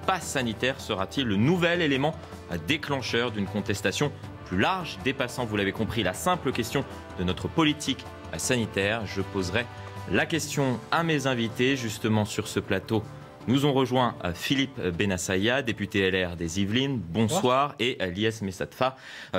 pass sanitaire sera-t-il le nouvel élément déclencheur d'une contestation plus large, dépassant, vous l'avez compris, la simple question de notre politique sanitaire? Je poserai la question à mes invités, justement sur ce plateau. Nous ont rejoint Philippe Benassaïa, député LR des Yvelines, bonsoir, et Lies Messatfa,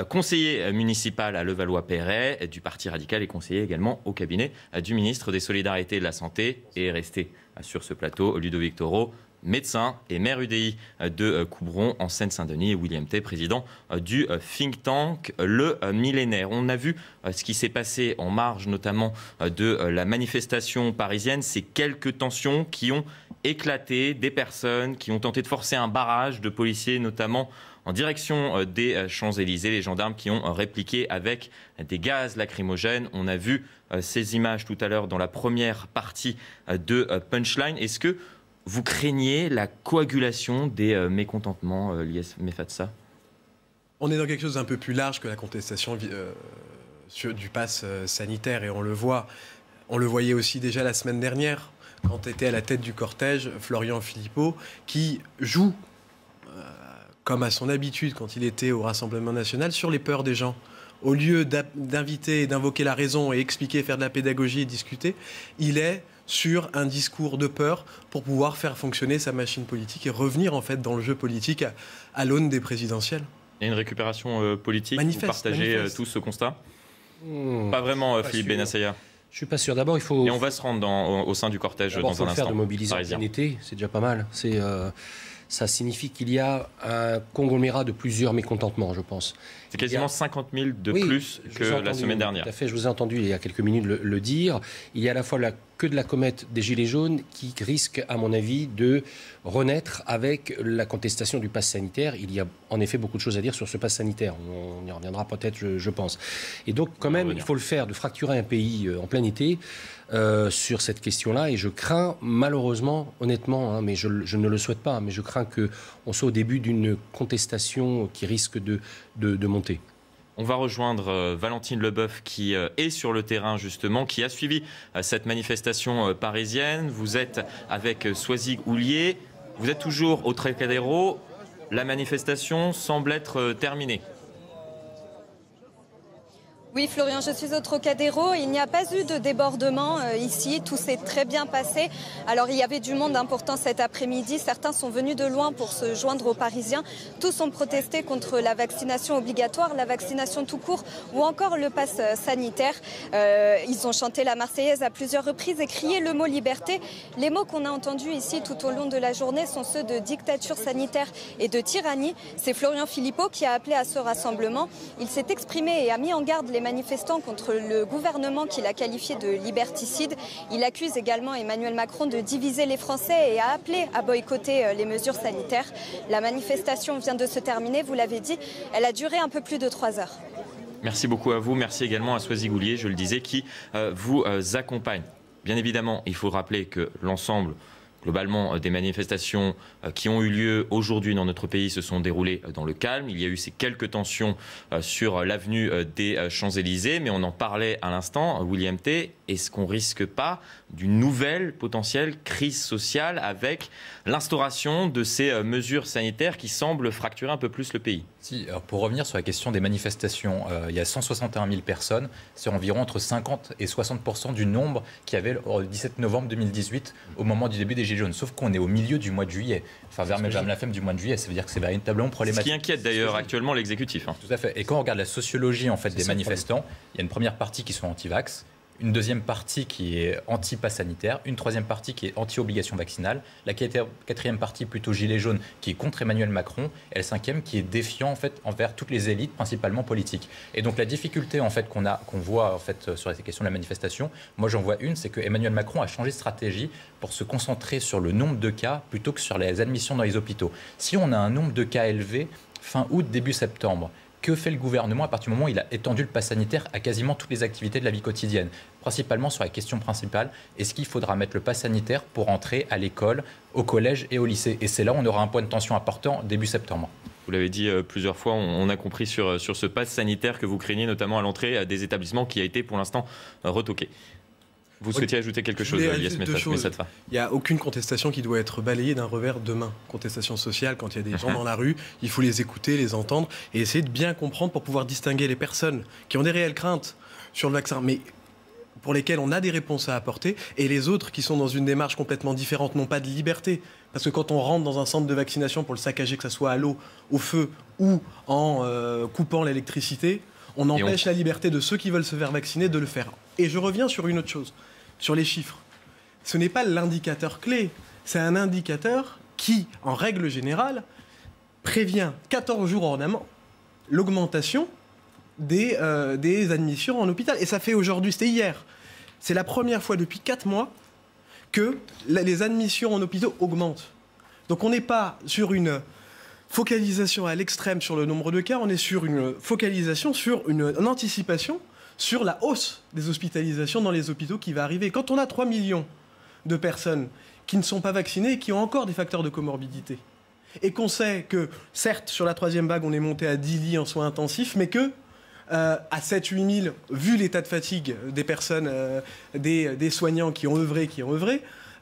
conseiller municipal à Levallois-Perret du Parti radical et conseiller également au cabinet du ministre des Solidarités et de la Santé. Et resté sur ce plateau, Ludovic Toro, médecin et maire UDI de Coubron en Seine-Saint-Denis, et William Tay, président du think tank Le Millénaire. On a vu ce qui s'est passé en marge notamment de la manifestation parisienne, ces quelques tensions qui ont éclaté, des personnes qui ont tenté de forcer un barrage de policiers, notamment en direction des Champs-Élysées, les gendarmes qui ont répliqué avec des gaz lacrymogènes. On a vu ces images tout à l'heure dans la première partie de Punchline. Est-ce que vous craignez la coagulation des mécontentements, Lies Messatfa? On est dans quelque chose d'un peu plus large que la contestation du pass sanitaire, et on le voit. On le voyait aussi déjà la semaine dernière, quand était à la tête du cortège Florian Philippot, qui joue, comme à son habitude quand il était au Rassemblement national, sur les peurs des gens. Au lieu d'inviter et d'invoquer la raison et expliquer, faire de la pédagogie et discuter, il est sur un discours de peur pour pouvoir faire fonctionner sa machine politique et revenir en fait dans le jeu politique à l'aune des présidentielles. Il y a une récupération politique, vous partagez tous ce constat? Pas vraiment, Philippe Benassaïa. Je suis pas sûr. D'abord, il faut... Et on va se rendre au sein du cortège dans un instant. Il faut faire de mobiliser en été, c'est déjà pas mal. Ça signifie qu'il y a un conglomérat de plusieurs mécontentements, je pense. C'est quasiment 50 000 de plus que la semaine dernière. Tout à fait, je vous ai entendu il y a quelques minutes le dire. Il y a à la fois la queue de la comète des Gilets jaunes qui risque, à mon avis, de renaître avec la contestation du pass sanitaire. Il y a en effet beaucoup de choses à dire sur ce pass sanitaire. On y reviendra peut-être, je pense. Et donc, quand même, il faut le faire, de fracturer un pays en plein été sur cette question-là. Et je crains, malheureusement, honnêtement, mais je ne le souhaite pas, mais je crains qu'on soit au début d'une contestation qui risque de monter. On va rejoindre Valentine Leboeuf qui est sur le terrain justement, qui a suivi cette manifestation parisienne. Vous êtes avec Soisig Houlier, vous êtes toujours au Trocadéro. La manifestation semble être terminée. Oui, Florian, je suis au Trocadéro. Il n'y a pas eu de débordement ici. Tout s'est très bien passé. Alors, il y avait du monde important cet après-midi. Certains sont venus de loin pour se joindre aux Parisiens. Tous ont protesté contre la vaccination obligatoire, la vaccination tout court ou encore le pass sanitaire. Ils ont chanté la Marseillaise à plusieurs reprises et crié le mot liberté. Les mots qu'on a entendus ici tout au long de la journée sont ceux de dictature sanitaire et de tyrannie. C'est Florian Philippot qui a appelé à ce rassemblement. Il s'est exprimé et a mis en garde les manifestants contre le gouvernement qu'il a qualifié de liberticide. Il accuse également Emmanuel Macron de diviser les Français et a appelé à boycotter les mesures sanitaires. La manifestation vient de se terminer, vous l'avez dit. Elle a duré un peu plus de 3 heures. Merci beaucoup à vous. Merci également à Soisig Houlier, je le disais, qui vous accompagne. Bien évidemment, il faut rappeler que l'ensemble globalement, des manifestations qui ont eu lieu aujourd'hui dans notre pays se sont déroulées dans le calme. Il y a eu ces quelques tensions sur l'avenue des Champs-Élysées, mais on en parlait à l'instant, William Tay. Est-ce qu'on ne risque pas d'une nouvelle potentielle crise sociale avec l'instauration de ces mesures sanitaires qui semblent fracturer un peu plus le pays? Si, alors pour revenir sur la question des manifestations, il y a 161 000 personnes, c'est environ entre 50 et 60% du nombre qu'il y avait le 17 novembre 2018 au moment du début des Gilets jaunes. Sauf qu'on est au milieu du mois de juillet, enfin vers la fin du mois de juillet, ça veut dire que c'est véritablement problématique. Ce qui inquiète d'ailleurs actuellement l'exécutif. Tout à fait. Et quand on regarde la sociologie en fait des manifestants, il y a une première partie qui sont anti-vax, une deuxième partie qui est anti-pass sanitaire, une troisième partie qui est anti-obligation vaccinale, la quatrième partie plutôt gilet jaune qui est contre Emmanuel Macron, et la cinquième qui est défiant en fait envers toutes les élites, principalement politiques. Et donc la difficulté en fait qu'on voit en fait sur ces questions de la manifestation, moi j'en vois une, c'est que Emmanuel Macron a changé de stratégie pour se concentrer sur le nombre de cas plutôt que sur les admissions dans les hôpitaux. Si on a un nombre de cas élevé fin août, début septembre, que fait le gouvernement à partir du moment où il a étendu le pass sanitaire à quasiment toutes les activités de la vie quotidienne, principalement sur la question principale, est-ce qu'il faudra mettre le pass sanitaire pour entrer à l'école, au collège et au lycée? Et c'est là où on aura un point de tension important début septembre. Vous l'avez dit plusieurs fois, on a compris sur ce pass sanitaire que vous craignez notamment à l'entrée des établissements qui a été pour l'instant retoqué. Vous souhaitiez ajouter quelque chose, Elias Messatfa? Il n'y a aucune contestation qui doit être balayée d'un revers de main. Contestation sociale, quand il y a des gens dans la rue, il faut les écouter, les entendre et essayer de bien comprendre pour pouvoir distinguer les personnes qui ont des réelles craintes sur le vaccin, mais pour lesquelles on a des réponses à apporter, et les autres qui sont dans une démarche complètement différente, n'ont pas de liberté. Parce que quand on rentre dans un centre de vaccination pour le saccager, que ce soit à l'eau, au feu ou en coupant l'électricité, on empêche la liberté de ceux qui veulent se faire vacciner de le faire. Et je reviens sur une autre chose, sur les chiffres. Ce n'est pas l'indicateur clé, c'est un indicateur qui, en règle générale, prévient 14 jours en amont l'augmentation des admissions en hôpital. Et ça fait aujourd'hui, c'était hier, c'est la première fois depuis 4 mois que les admissions en hôpitaux augmentent. Donc on n'est pas sur une focalisation à l'extrême sur le nombre de cas, on est sur une focalisation, sur une anticipation sur la hausse des hospitalisations dans les hôpitaux qui va arriver. Quand on a 3 millions de personnes qui ne sont pas vaccinées et qui ont encore des facteurs de comorbidité, et qu'on sait que, certes, sur la 3e vague, on est monté à 10 lits en soins intensifs, mais que à 7-8 000, vu l'état de fatigue des personnes, des soignants qui ont œuvré,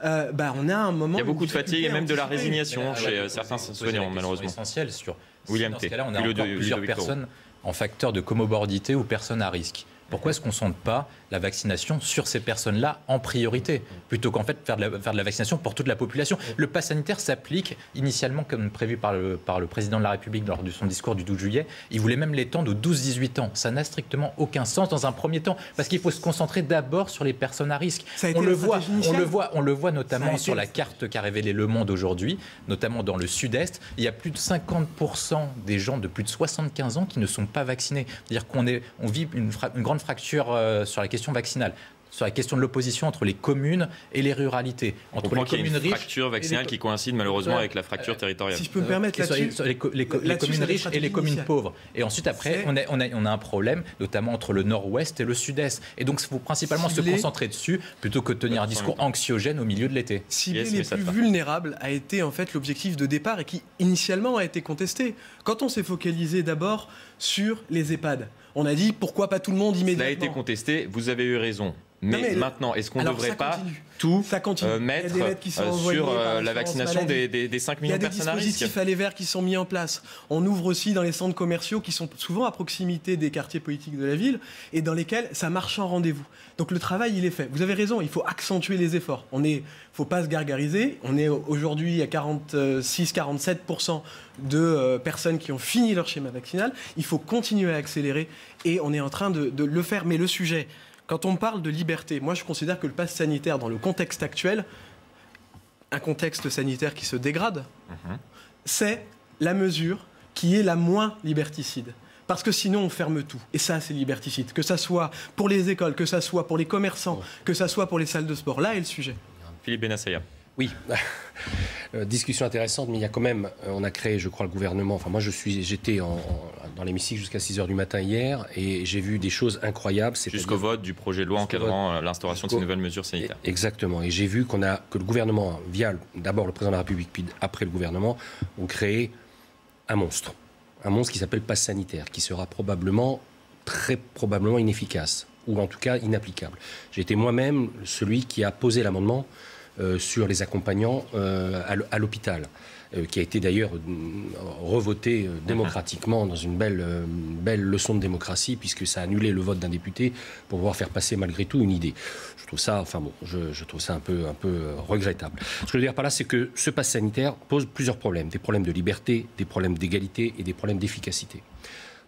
on a un moment... Il y a beaucoup de fatigue et même de la résignation chez certains soignants, malheureusement. Essentiel sur... William Dans T. ce cas-là, on a encore plusieurs personnes en facteur de comorbidité ou personnes à risque. Pourquoi est-ce qu'on ne sonde pas la vaccination sur ces personnes-là en priorité, plutôt qu'en fait faire de la vaccination pour toute la population? Le pass sanitaire s'applique initialement, comme prévu par le président de la République lors de son discours du 12 juillet. Il voulait même l'étendre aux 12-18 ans. Ça n'a strictement aucun sens dans un premier temps, parce qu'il faut se concentrer d'abord sur les personnes à risque. On le voit notamment sur la carte qu'a révélée Le Monde aujourd'hui, notamment dans le sud-est. Il y a plus de 50% des gens de plus de 75 ans qui ne sont pas vaccinés. C'est-à-dire qu'on vit une grande fracture sur la question vaccinale, sur la question de l'opposition entre les communes et les ruralités, entre les communes riches. Il y a une fracture vaccinale qui coïncide malheureusement avec la fracture territoriale. Si je peux me permettre là-dessus, les communes riches et les communes pauvres. Et ensuite après, on a un problème, notamment entre le nord-ouest et le sud-est. Et donc il faut principalement se concentrer dessus plutôt que de tenir un discours anxiogène au milieu de l'été. Cibler les plus vulnérables a été en fait l'objectif de départ et qui initialement a été contesté. Quand on s'est focalisé d'abord sur les EHPAD, on a dit pourquoi pas tout le monde immédiatement. Ça a été contesté, vous avez eu raison. Mais maintenant, est-ce qu'on ne devrait pas tout mettre sur la vaccination des 5 millions de personnes à risque? Il y a des dispositifs à l'EVER qui sont mis en place. On ouvre aussi dans les centres commerciaux qui sont souvent à proximité des quartiers politiques de la ville et dans lesquels ça marche en rendez-vous. Donc le travail, il est fait. Vous avez raison, il faut accentuer les efforts. Il ne faut pas se gargariser. On est aujourd'hui à 46-47% de personnes qui ont fini leur schéma vaccinal. Il faut continuer à accélérer et on est en train de le faire. Mais le sujet... Quand on parle de liberté, moi je considère que le pass sanitaire, dans le contexte actuel, un contexte sanitaire qui se dégrade, c'est la mesure qui est la moins liberticide. Parce que sinon on ferme tout. Et ça c'est liberticide. Que ça soit pour les écoles, que ça soit pour les commerçants, que ça soit pour les salles de sport. Là est le sujet. Philippe Benassaïa. Oui, discussion intéressante, mais il y a quand même, on a créé, je crois, le gouvernement. Enfin, moi, j'étais dans l'hémicycle jusqu'à 6h du matin hier et j'ai vu des choses incroyables. Jusqu'au vote du projet de loi encadrant l'instauration de ces nouvelles mesures sanitaires. Exactement. Et j'ai vu que le gouvernement, via d'abord le président de la République, puis après le gouvernement, ont créé un monstre. Un monstre qui s'appelle pass sanitaire, qui sera très probablement inefficace, ou en tout cas inapplicable. J'ai été moi-même celui qui a posé l'amendement sur les accompagnants à l'hôpital, qui a été d'ailleurs revoté démocratiquement dans une belle leçon de démocratie, puisque ça a annulé le vote d'un député pour pouvoir faire passer malgré tout une idée. Je trouve ça, je trouve ça un peu regrettable. Ce que je veux dire par là, c'est que ce pass sanitaire pose plusieurs problèmes. Des problèmes de liberté, des problèmes d'égalité et des problèmes d'efficacité.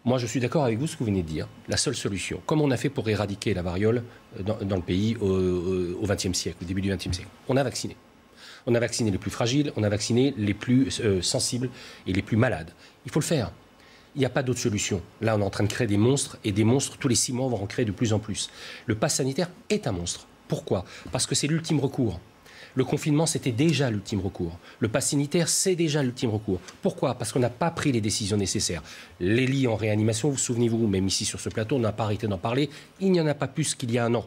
Moi, je suis d'accord avec vous, ce que vous venez de dire. La seule solution, comme on a fait pour éradiquer la variole dans le pays au XXe siècle, au début du XXe siècle, on a vacciné. On a vacciné les plus fragiles, on a vacciné les plus sensibles et les plus malades. Il faut le faire. Il n'y a pas d'autre solution. Là, on est en train de créer des monstres, et des monstres, tous les 6 mois, on va en créer de plus en plus. Le pass sanitaire est un monstre. Pourquoi? Parce que c'est l'ultime recours. Le confinement, c'était déjà l'ultime recours. Le pass sanitaire, c'est déjà l'ultime recours. Pourquoi? Parce qu'on n'a pas pris les décisions nécessaires. Les lits en réanimation, vous souvenez-vous, même ici sur ce plateau, on n'a pas arrêté d'en parler. Il n'y en a pas plus qu'il y a un an.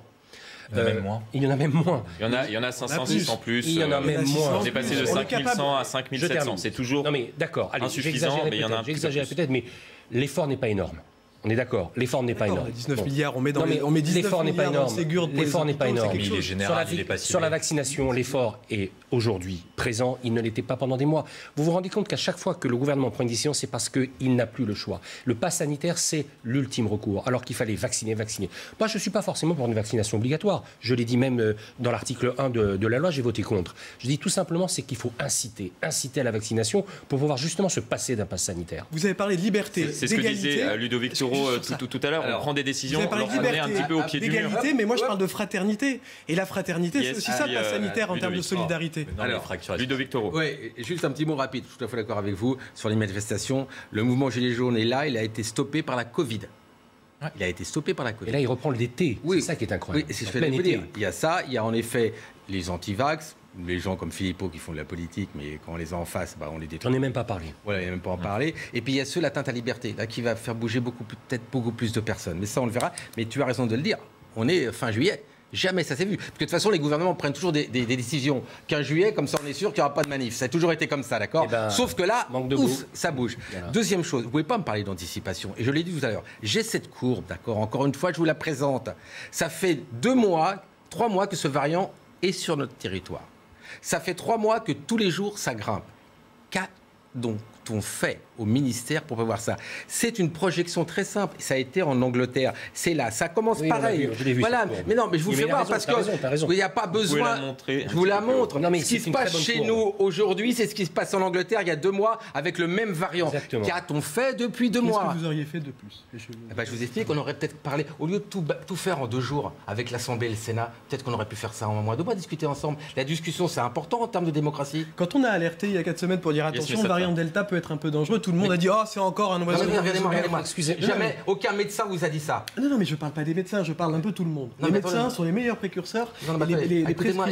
Il y en a même moins. Il y en a même moins. Il y en a 506 en plus. Il y en a même moins. On est passé de 5100 à 5700. C'est toujours non mais d'accord, allez, insuffisant, mais il y en a un j'exagère peut-être, mais l'effort n'est pas énorme. On est d'accord. L'effort n'est pas énorme. 19 milliards, on met 19 l'effort n'est pas milliards dans énorme. le Ségur. L'effort n'est pas énorme. Il est général, il est pas ciblé. Sur la vaccination, l'effort est aujourd'hui présent. Il ne l'était pas pendant des mois. Vous vous rendez compte qu'à chaque fois que le gouvernement prend une décision, c'est parce qu'il n'a plus le choix. Le pass sanitaire, c'est l'ultime recours, alors qu'il fallait vacciner. Moi, je ne suis pas forcément pour une vaccination obligatoire. Je l'ai dit même dans l'article 1 de la loi, j'ai voté contre. Je dis tout simplement, c'est qu'il faut inciter à la vaccination pour pouvoir justement se passer d'un pass sanitaire. Vous avez parlé de liberté, c'est ce que disait Ludovic Toro tout à l'heure. On prend des décisions, on leur met un petit peu au pied du mur. Mais moi je parle de fraternité. Et la fraternité, c'est aussi ça, le pass sanitaire en termes de solidarité. Ludovic Toro. Oui, juste un petit mot rapide, je suis tout à fait d'accord avec vous sur les manifestations. Le mouvement Gilets jaunes est là, il a été stoppé par la Covid. Il a été stoppé par la Covid. Et là, il reprend l'été. Oui. C'est ça qui est incroyable. Oui, c'est ce que je dire. Il y a ça, il y a en effet les anti-vax, les gens comme Philippot qui font de la politique, mais quand on les a en face, on les détruit. J'en ai même pas parlé. Voilà, il n'y a même pas en parler. Et puis il y a ceux, l'atteinte à la liberté, là, qui va faire bouger peut-être beaucoup plus de personnes. Mais ça, on le verra. Mais tu as raison de le dire. On est fin juillet. Jamais ça s'est vu. Parce que de toute façon, les gouvernements prennent toujours des décisions 15 juillet, comme ça on est sûr qu'il n'y aura pas de manif. Ça a toujours été comme ça, d'accord ? Sauf que là, ça bouge. Voilà. Deuxième chose, vous ne pouvez pas me parler d'anticipation. Et je l'ai dit tout à l'heure, j'ai cette courbe, d'accord ? Encore une fois, je vous la présente. Ça fait 3 mois que ce variant est sur notre territoire. Ça fait 3 mois que tous les jours, ça grimpe. Qu'a-t-on fait au ministère pour prévoir ça? C'est une projection très simple. Ça a été en Angleterre. C'est là. Ça commence pareil. Voilà. Mais non, mais je vous fais voir parce qu'il n'y a pas besoin. Je vous la montre. Non, mais ce qui se passe chez nous aujourd'hui, c'est ce qui se passe en Angleterre il y a 2 mois avec le même variant. Qu'a-t-on fait depuis 2 mois? Qu'est-ce que vous auriez fait de plus? Je vous explique. On aurait peut-être parlé, au lieu de tout faire en 2 jours avec l'Assemblée et le Sénat, peut-être qu'on aurait pu faire ça en 1 mois, 2 mois, discuter ensemble. La discussion, c'est important en termes de démocratie. Quand on a alerté il y a 4 semaines pour dire attention, le variant Delta peut être un peu dangereux, tout le monde a dit c'est encore un oiseau. Regardez-moi. Jamais aucun médecin vous a dit ça. Non, mais je parle pas des médecins, je parle un peu tout le monde. Les médecins sont les meilleurs précurseurs. Écoutez-moi.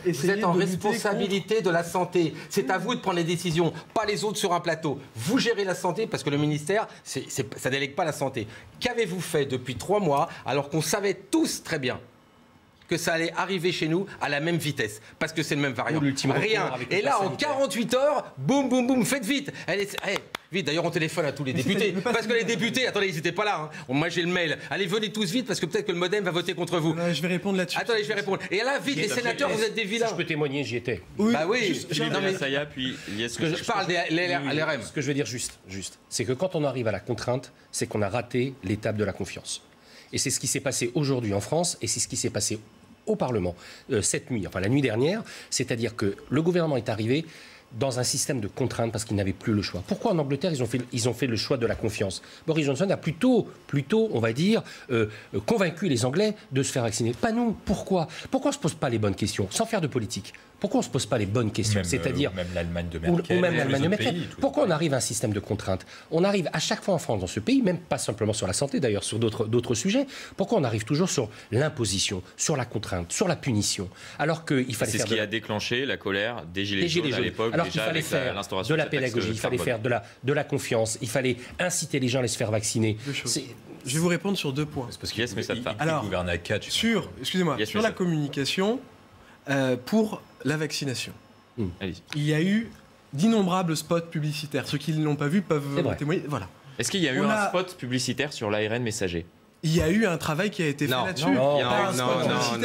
Vous êtes en responsabilité de la santé. C'est à vous de prendre les décisions, pas les autres sur un plateau. Vous gérez la santé parce que le ministère, ça délègue pas la santé. Qu'avez-vous fait depuis 3 mois alors qu'on savait tous très bien que ça allait arriver chez nous à la même vitesse, parce que c'est le même variant. Rien. Et là, en 48 heures, boum, boum, boum, faites vite. Vite, d'ailleurs, on téléphone à tous les députés. Parce que les députés, attendez, ils n'étaient pas là. Moi, j'ai le mail. Allez, venez tous vite, parce que peut-être que le MoDem va voter contre vous. Je vais répondre là-dessus. Attendez, je vais répondre. Et là, vite, les sénateurs, vous êtes des vilains. Si je peux témoigner, j'y étais. Oui. Je parle des LRM. Ce que je veux dire juste, c'est que quand on arrive à la contrainte, c'est qu'on a raté l'étape de la confiance. Et c'est ce qui s'est passé aujourd'hui en France, et c'est ce qui s'est passé au Parlement cette nuit, la nuit dernière, c'est-à-dire que le gouvernement est arrivé dans un système de contrainte parce qu'ils n'avaient plus le choix. Pourquoi en Angleterre ils ont fait le choix de la confiance? Boris Johnson a plutôt, on va dire, convaincu les Anglais de se faire vacciner. Pas nous. Pourquoi on ne se pose pas les bonnes questions, sans faire de politique? Pourquoi on ne se pose pas les bonnes questions? C'est-à-dire même l'Allemagne de Merkel. Ou même l'Allemagne de Merkel. Pourquoi on arrive à un système de contrainte? On arrive à chaque fois en France, dans ce pays, même pas simplement sur la santé, d'ailleurs sur d'autres sujets, pourquoi on arrive toujours sur l'imposition, sur la contrainte, sur la punition, alors qu'il fallait faire... C'est ce qui a déclenché la colère des Gilets jaunes à l'époque, alors qu'il fallait faire de la pédagogie, il fallait faire de la confiance, il fallait inciter les gens à aller se faire vacciner. Je vais vous répondre sur 2 points. C'est parce qu'il gouverne à 4. Sur la communication, pour la vaccination. Il y a eu d'innombrables spots publicitaires. Ceux qui ne l'ont pas vu peuvent témoigner. Voilà. Est-ce qu'il y a eu un spot publicitaire sur l'ARN messager? Il y a eu un travail qui a été fait là-dessus. Non,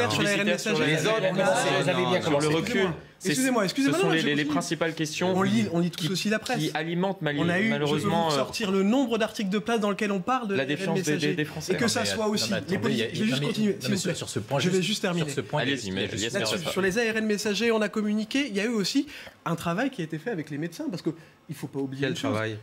sur l'ARN messager. Les autres, vous avez bien comment le recul. Excusez-moi. Ce sont les principales questions. On lit tous aussi la presse. Qui alimentent malheureusement. Je peux vous sortir le nombre d'articles de presse dans lesquels on parle de la défiance des Français. Et que ça soit aussi. Je vais juste continuer. Sur ce point, je vais juste terminer. Allez-y, mais sur les ARN messagers, on a communiqué. Il y a eu aussi un travail qui a été fait avec les médecins, parce qu'il ne faut pas oublier le travail.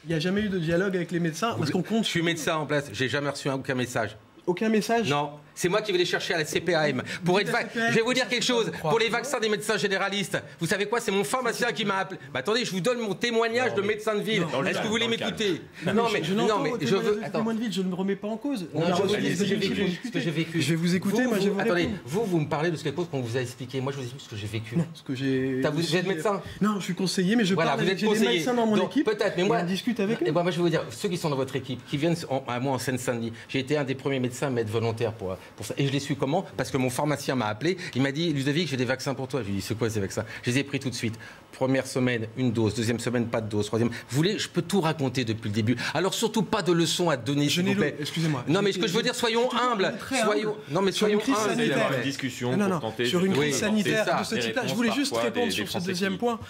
Il n'y a jamais eu de dialogue avec les médecins, parce qu'on compte. Je suis médecin en place. J'ai jamais reçu aucun message. Aucun message? Non. C'est moi qui vais les chercher à la CPAM. Je vais vous dire quelque chose. Pour les vaccins des médecins généralistes, vous savez quoi? C'est mon pharmacien qui m'a appelé. Attendez, je vous donne mon témoignage de médecin de ville. Est-ce que vous voulez m'écouter? Non, mais je veux. Témoin de ville, je ne me remets pas en cause. Ce que j'ai vécu. Je vais vous écouter, moi je vais vous répondre. Attendez, vous me parlez de quelque chose qu'on vous a expliqué. Moi, je vous explique ce que j'ai vécu. Non, ce que j'ai. Vous êtes médecin? Non, je suis conseiller, mais je parle avec des médecins dans mon équipe. Peut-être, mais moi, on discute avec eux. Moi, je vais vous dire, ceux qui sont dans votre équipe, qui viennent à moi en Seine-Saint-Denis, j'ai été un des premiers médecins à m'être volontaire pour pour ça. Et je l'ai su comment? Parce que mon pharmacien m'a appelé, il m'a dit, Ludovic, j'ai des vaccins pour toi. Je lui ai dit, c'est quoi ces vaccins? Je les ai pris tout de suite. Première semaine, une dose. Deuxième semaine, pas de dose. Troisième. Vous voulez, je peux tout raconter depuis le début. Alors surtout pas de leçons à donner, s'il vous plaît. Excusez-moi. Non, mais ce que je veux dire, soyons humbles. Soyons humbles. Une discussion non, pour tenter sur une crise sanitaire ça. de ce type-là. Je voulais juste répondre sur ce deuxième point.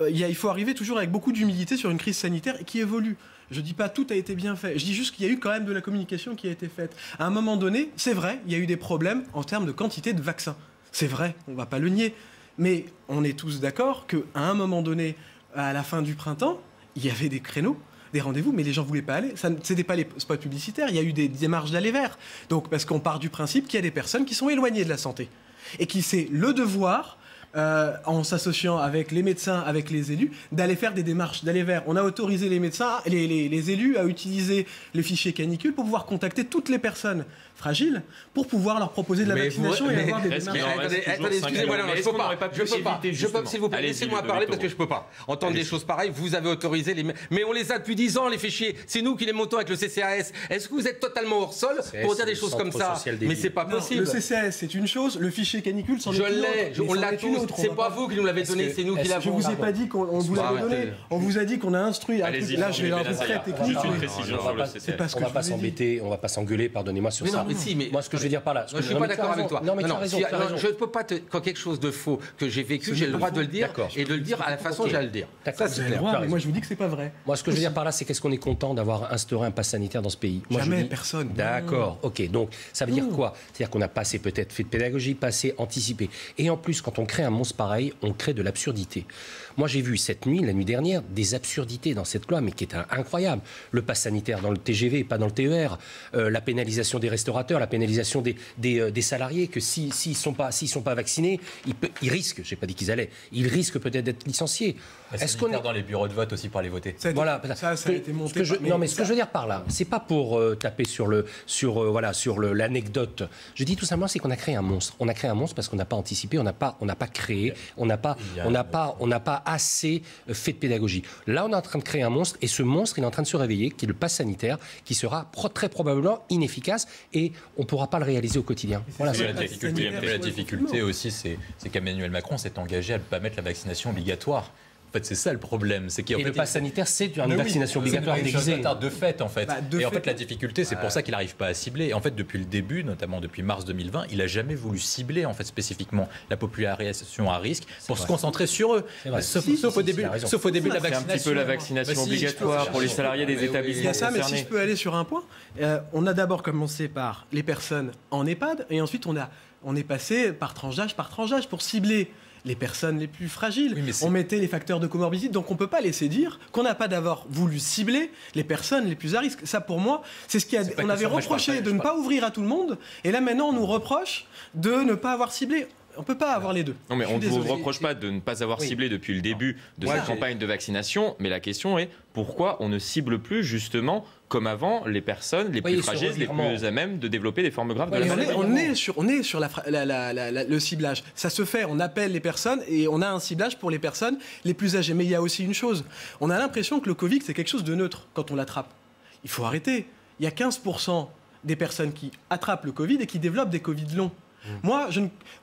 Il faut arriver toujours avec beaucoup d'humilité sur une crise sanitaire qui évolue. Je ne dis pas tout a été bien fait. Je dis juste qu'il y a eu quand même de la communication qui a été faite. À un moment donné, c'est vrai, il y a eu des problèmes en termes de quantité de vaccins. C'est vrai, on ne va pas le nier. Mais on est tous d'accord qu'à un moment donné, à la fin du printemps, il y avait des créneaux, des rendez-vous, mais les gens ne voulaient pas aller. Ce n'était pas les spots publicitaires, il y a eu des démarches d'aller vers. Donc, parce qu'on part du principe qu'il y a des personnes qui sont éloignées de la santé. Et qui c'est le devoir, en s'associant avec les médecins, avec les élus, d'aller faire des démarches, d'aller vers. On a autorisé les médecins, les élus à utiliser les fichiers canicules pour pouvoir contacter toutes les personnes fragiles pour pouvoir leur proposer de la vaccination et avoir des démarches. Attendez, excusez-moi, je peux pas. Je peux, s'il vous plaît, laissez-moi parler parce que je peux pas entendre des choses pareilles. Vous avez autorisé les... Mais on les a depuis 10 ans, les fichiers. C'est nous qui les montons avec le CCAS. Est-ce que vous êtes totalement hors sol pour dire des choses comme ça? Mais c'est pas possible. Le CCAS, c'est une chose. Le fichier canicule, c'en est une autre. Je l'ai, on l'a tous. C'est pas vous qui nous l'avez donné, c'est nous qui l'avons. Je vous ai pas dit qu'on vous l'avait donné. On vous a dit qu'on a instruit. Là, je vais un peu très technique. On va pas s'embêter, on va pas s'engueuler, pardonnez-moi sur ça. Moi, ce que je veux dire par là... Je suis pas d'accord avec toi. Non, mais tu as raison. Je ne peux pas quand quelque chose de faux que j'ai vécu, j'ai le droit de le dire et de le dire à la façon dont j'ai à le dire. Ça, c'est clair. Moi, je vous dis que c'est pas vrai. Moi, ce que je veux dire par là, c'est qu'est-ce qu'on est content d'avoir instauré un pass sanitaire dans ce pays? Jamais, personne. D'accord, ok. Donc, ça veut dire quoi? C'est-à-dire qu'on n'a pas assez peut-être fait de pédagogie, pas assez anticipé. Et en plus, quand on crée un monstre pareil, on crée de l'absurdité. Moi, j'ai vu cette nuit, la nuit dernière, des absurdités dans cette loi, mais qui est incroyable. Le pass sanitaire dans le TGV, pas dans le TER. La pénalisation des restaurateurs, la pénalisation des salariés, que s'ils sont pas vaccinés, ils risquent, j'ai pas dit qu'ils allaient, ils risquent peut-être d'être licenciés. Est-ce qu'on est dans les bureaux de vote aussi pour aller voter? Voilà, ça a été monté. Non, mais ce que je veux dire par là, c'est pas pour taper sur l'anecdote. Je dis tout simplement, c'est qu'on a créé un monstre. On a créé un monstre parce qu'on n'a pas anticipé, on n'a pas créé, on n'a pas assez fait de pédagogie. Là, on est en train de créer un monstre et ce monstre, il est en train de se réveiller, qui est le pass sanitaire, qui sera très probablement inefficace et on ne pourra pas le réaliser au quotidien. Voilà. La difficulté aussi, c'est qu'Emmanuel Macron s'est engagé à ne pas mettre la vaccination obligatoire. En fait, c'est ça le problème. C'est le pass sanitaire, c'est une vaccination obligatoire déguisée. De fait, en fait. Et en fait, la difficulté, c'est pour ça qu'il n'arrive pas à cibler. Et en fait, depuis le début, notamment depuis mars 2020, il n'a jamais voulu cibler, en fait, spécifiquement la population à risque pour se concentrer sur eux. Sauf au début de la vaccination. C'est un petit peu la vaccination obligatoire pour les salariés des établissements. Il y a ça, mais si je peux aller sur un point, on a d'abord commencé par les personnes en EHPAD, et ensuite on est passé par tranche d'âge pour cibler les personnes les plus fragiles. Oui, on mettait les facteurs de comorbidité. Donc on ne peut pas laisser dire qu'on n'a pas d'abord voulu cibler les personnes les plus à risque. Ça, pour moi, c'est ce qu'on avait reproché de ne pas ouvrir à tout le monde. Et là, maintenant, on nous reproche de ne pas avoir ciblé. On ne peut pas avoir les deux. Non, mais on ne vous reproche pas de ne pas avoir ciblé depuis le début de cette campagne de vaccination. Mais la question est, pourquoi on ne cible plus, justement, comme avant, les personnes les plus fragiles, les plus à même de développer des formes graves de la maladie? On est sur le ciblage. Ça se fait, on appelle les personnes et on a un ciblage pour les personnes les plus âgées. Mais il y a aussi une chose. On a l'impression que le Covid, c'est quelque chose de neutre quand on l'attrape. Il faut arrêter. Il y a 15% des personnes qui attrapent le Covid et qui développent des Covid longs. Moi,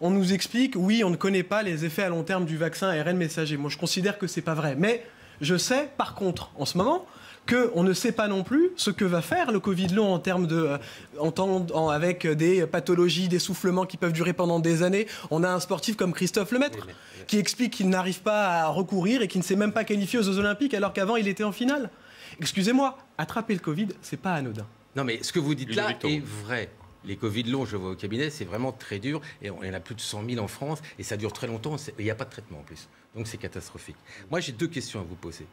on nous explique, oui, on ne connaît pas les effets à long terme du vaccin ARN messager. Moi, je considère que c'est pas vrai. Mais je sais, par contre, en ce moment, qu'on ne sait pas non plus ce que va faire le Covid long en termes avec des pathologies, des soufflements qui peuvent durer pendant des années. On a un sportif comme Christophe Lemaître qui explique qu'il n'arrive pas à recourir et qui ne s'est même pas qualifié aux Jeux Olympiques alors qu'avant il était en finale. Excusez-moi, attraper le Covid, c'est pas anodin. Non, mais ce que vous dites là est vrai. Les Covid longs, je vois au cabinet, c'est vraiment très dur. Et il y en a plus de 100 000 en France. Et ça dure très longtemps. Il n'y a pas de traitement en plus. Donc c'est catastrophique. Moi, j'ai deux questions à vous poser.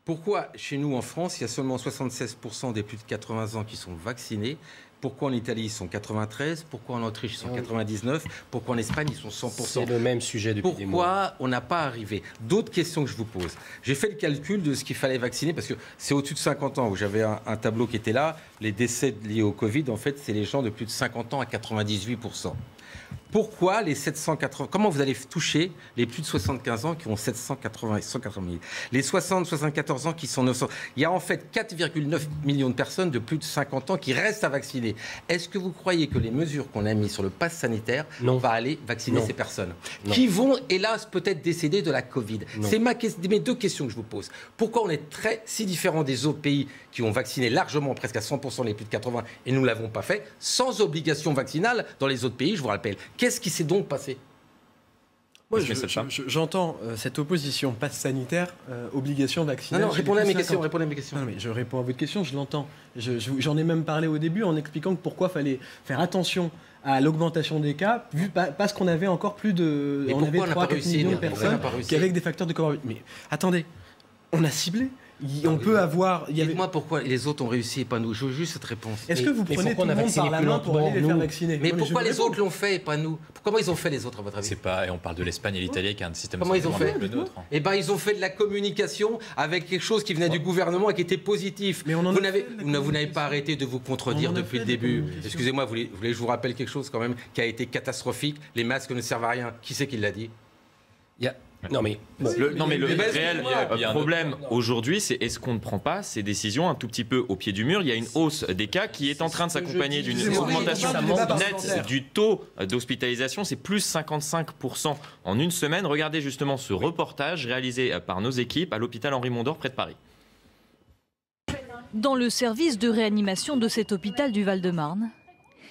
Pourquoi, chez nous, en France, il y a seulement 76% des plus de 80 ans qui sont vaccinés? Pourquoi en Italie, ils sont 93? Pourquoi en Autriche, ils sont 99? Pourquoi en Espagne, ils sont 100%? C'est le même sujet depuis des mois. Pourquoi on n'a pas arrivé? D'autres questions que je vous pose. J'ai fait le calcul de ce qu'il fallait vacciner, parce que c'est au-dessus de 50 ans, où j'avais un tableau qui était là. Les décès liés au Covid, en fait, c'est les gens de plus de 50 ans à 98%. Pourquoi les 780 Comment vous allez toucher les plus de 75 ans qui ont 780 et 180 000 Les 60-74 ans qui sont 900. Il y a en fait 4,9 millions de personnes de plus de 50 ans qui restent à vacciner. Est-ce que vous croyez que les mesures qu'on a mises sur le pass sanitaire vont aller vacciner ces personnes qui vont, hélas, peut-être décéder de la Covid? C'est mes deux questions que je vous pose. Pourquoi on est si différent des autres pays qui ont vacciné largement, presque à 100% les plus de 80, et nous ne l'avons pas fait, sans obligation vaccinale dans les autres pays, je vous rappelle. Qu'est-ce qui s'est donc passé? Moi, j'entends cette opposition passe sanitaire, obligation vaccinale. Non, répondez à mes questions. Non, mais je réponds à votre question, je l'entends. J'en ai même parlé au début en expliquant pourquoi il fallait faire attention à l'augmentation des cas, parce qu'on avait encore plus de... On avait 3-4 millions de personnes qui avaient des facteurs de comorbidité. Mais attendez, on a ciblé. On peut avoir... Dites-moi pourquoi les autres ont réussi et pas nous. Je veux juste cette réponse. Est-ce que vous prenez tout le monde par la main pour aller les faire vacciner? Mais pourquoi les autres l'ont fait et pas nous? Comment ils ont fait les autres à votre avis? Et on parle de l'Espagne et l'Italie qui a un système... Comment ils ont fait? Eh bien, ils ont fait de la communication avec quelque chose qui venait du gouvernement et qui était positif. Mais vous n'avez pas arrêté de vous contredire depuis le début. Excusez-moi, vous voulez que je vous rappelle quelque chose quand même qui a été catastrophique? Les masques ne servent à rien. Qui c'est qui l'a dit? Non mais le réel problème aujourd'hui, c'est est-ce qu'on ne prend pas ces décisions un tout petit peu au pied du mur? Il y a une hausse des cas qui est en train de s'accompagner d'une augmentation nette du taux d'hospitalisation. C'est plus 55% en une semaine. Regardez justement ce reportage réalisé par nos équipes à l'hôpital Henri Mondor près de Paris. Dans le service de réanimation de cet hôpital du Val-de-Marne,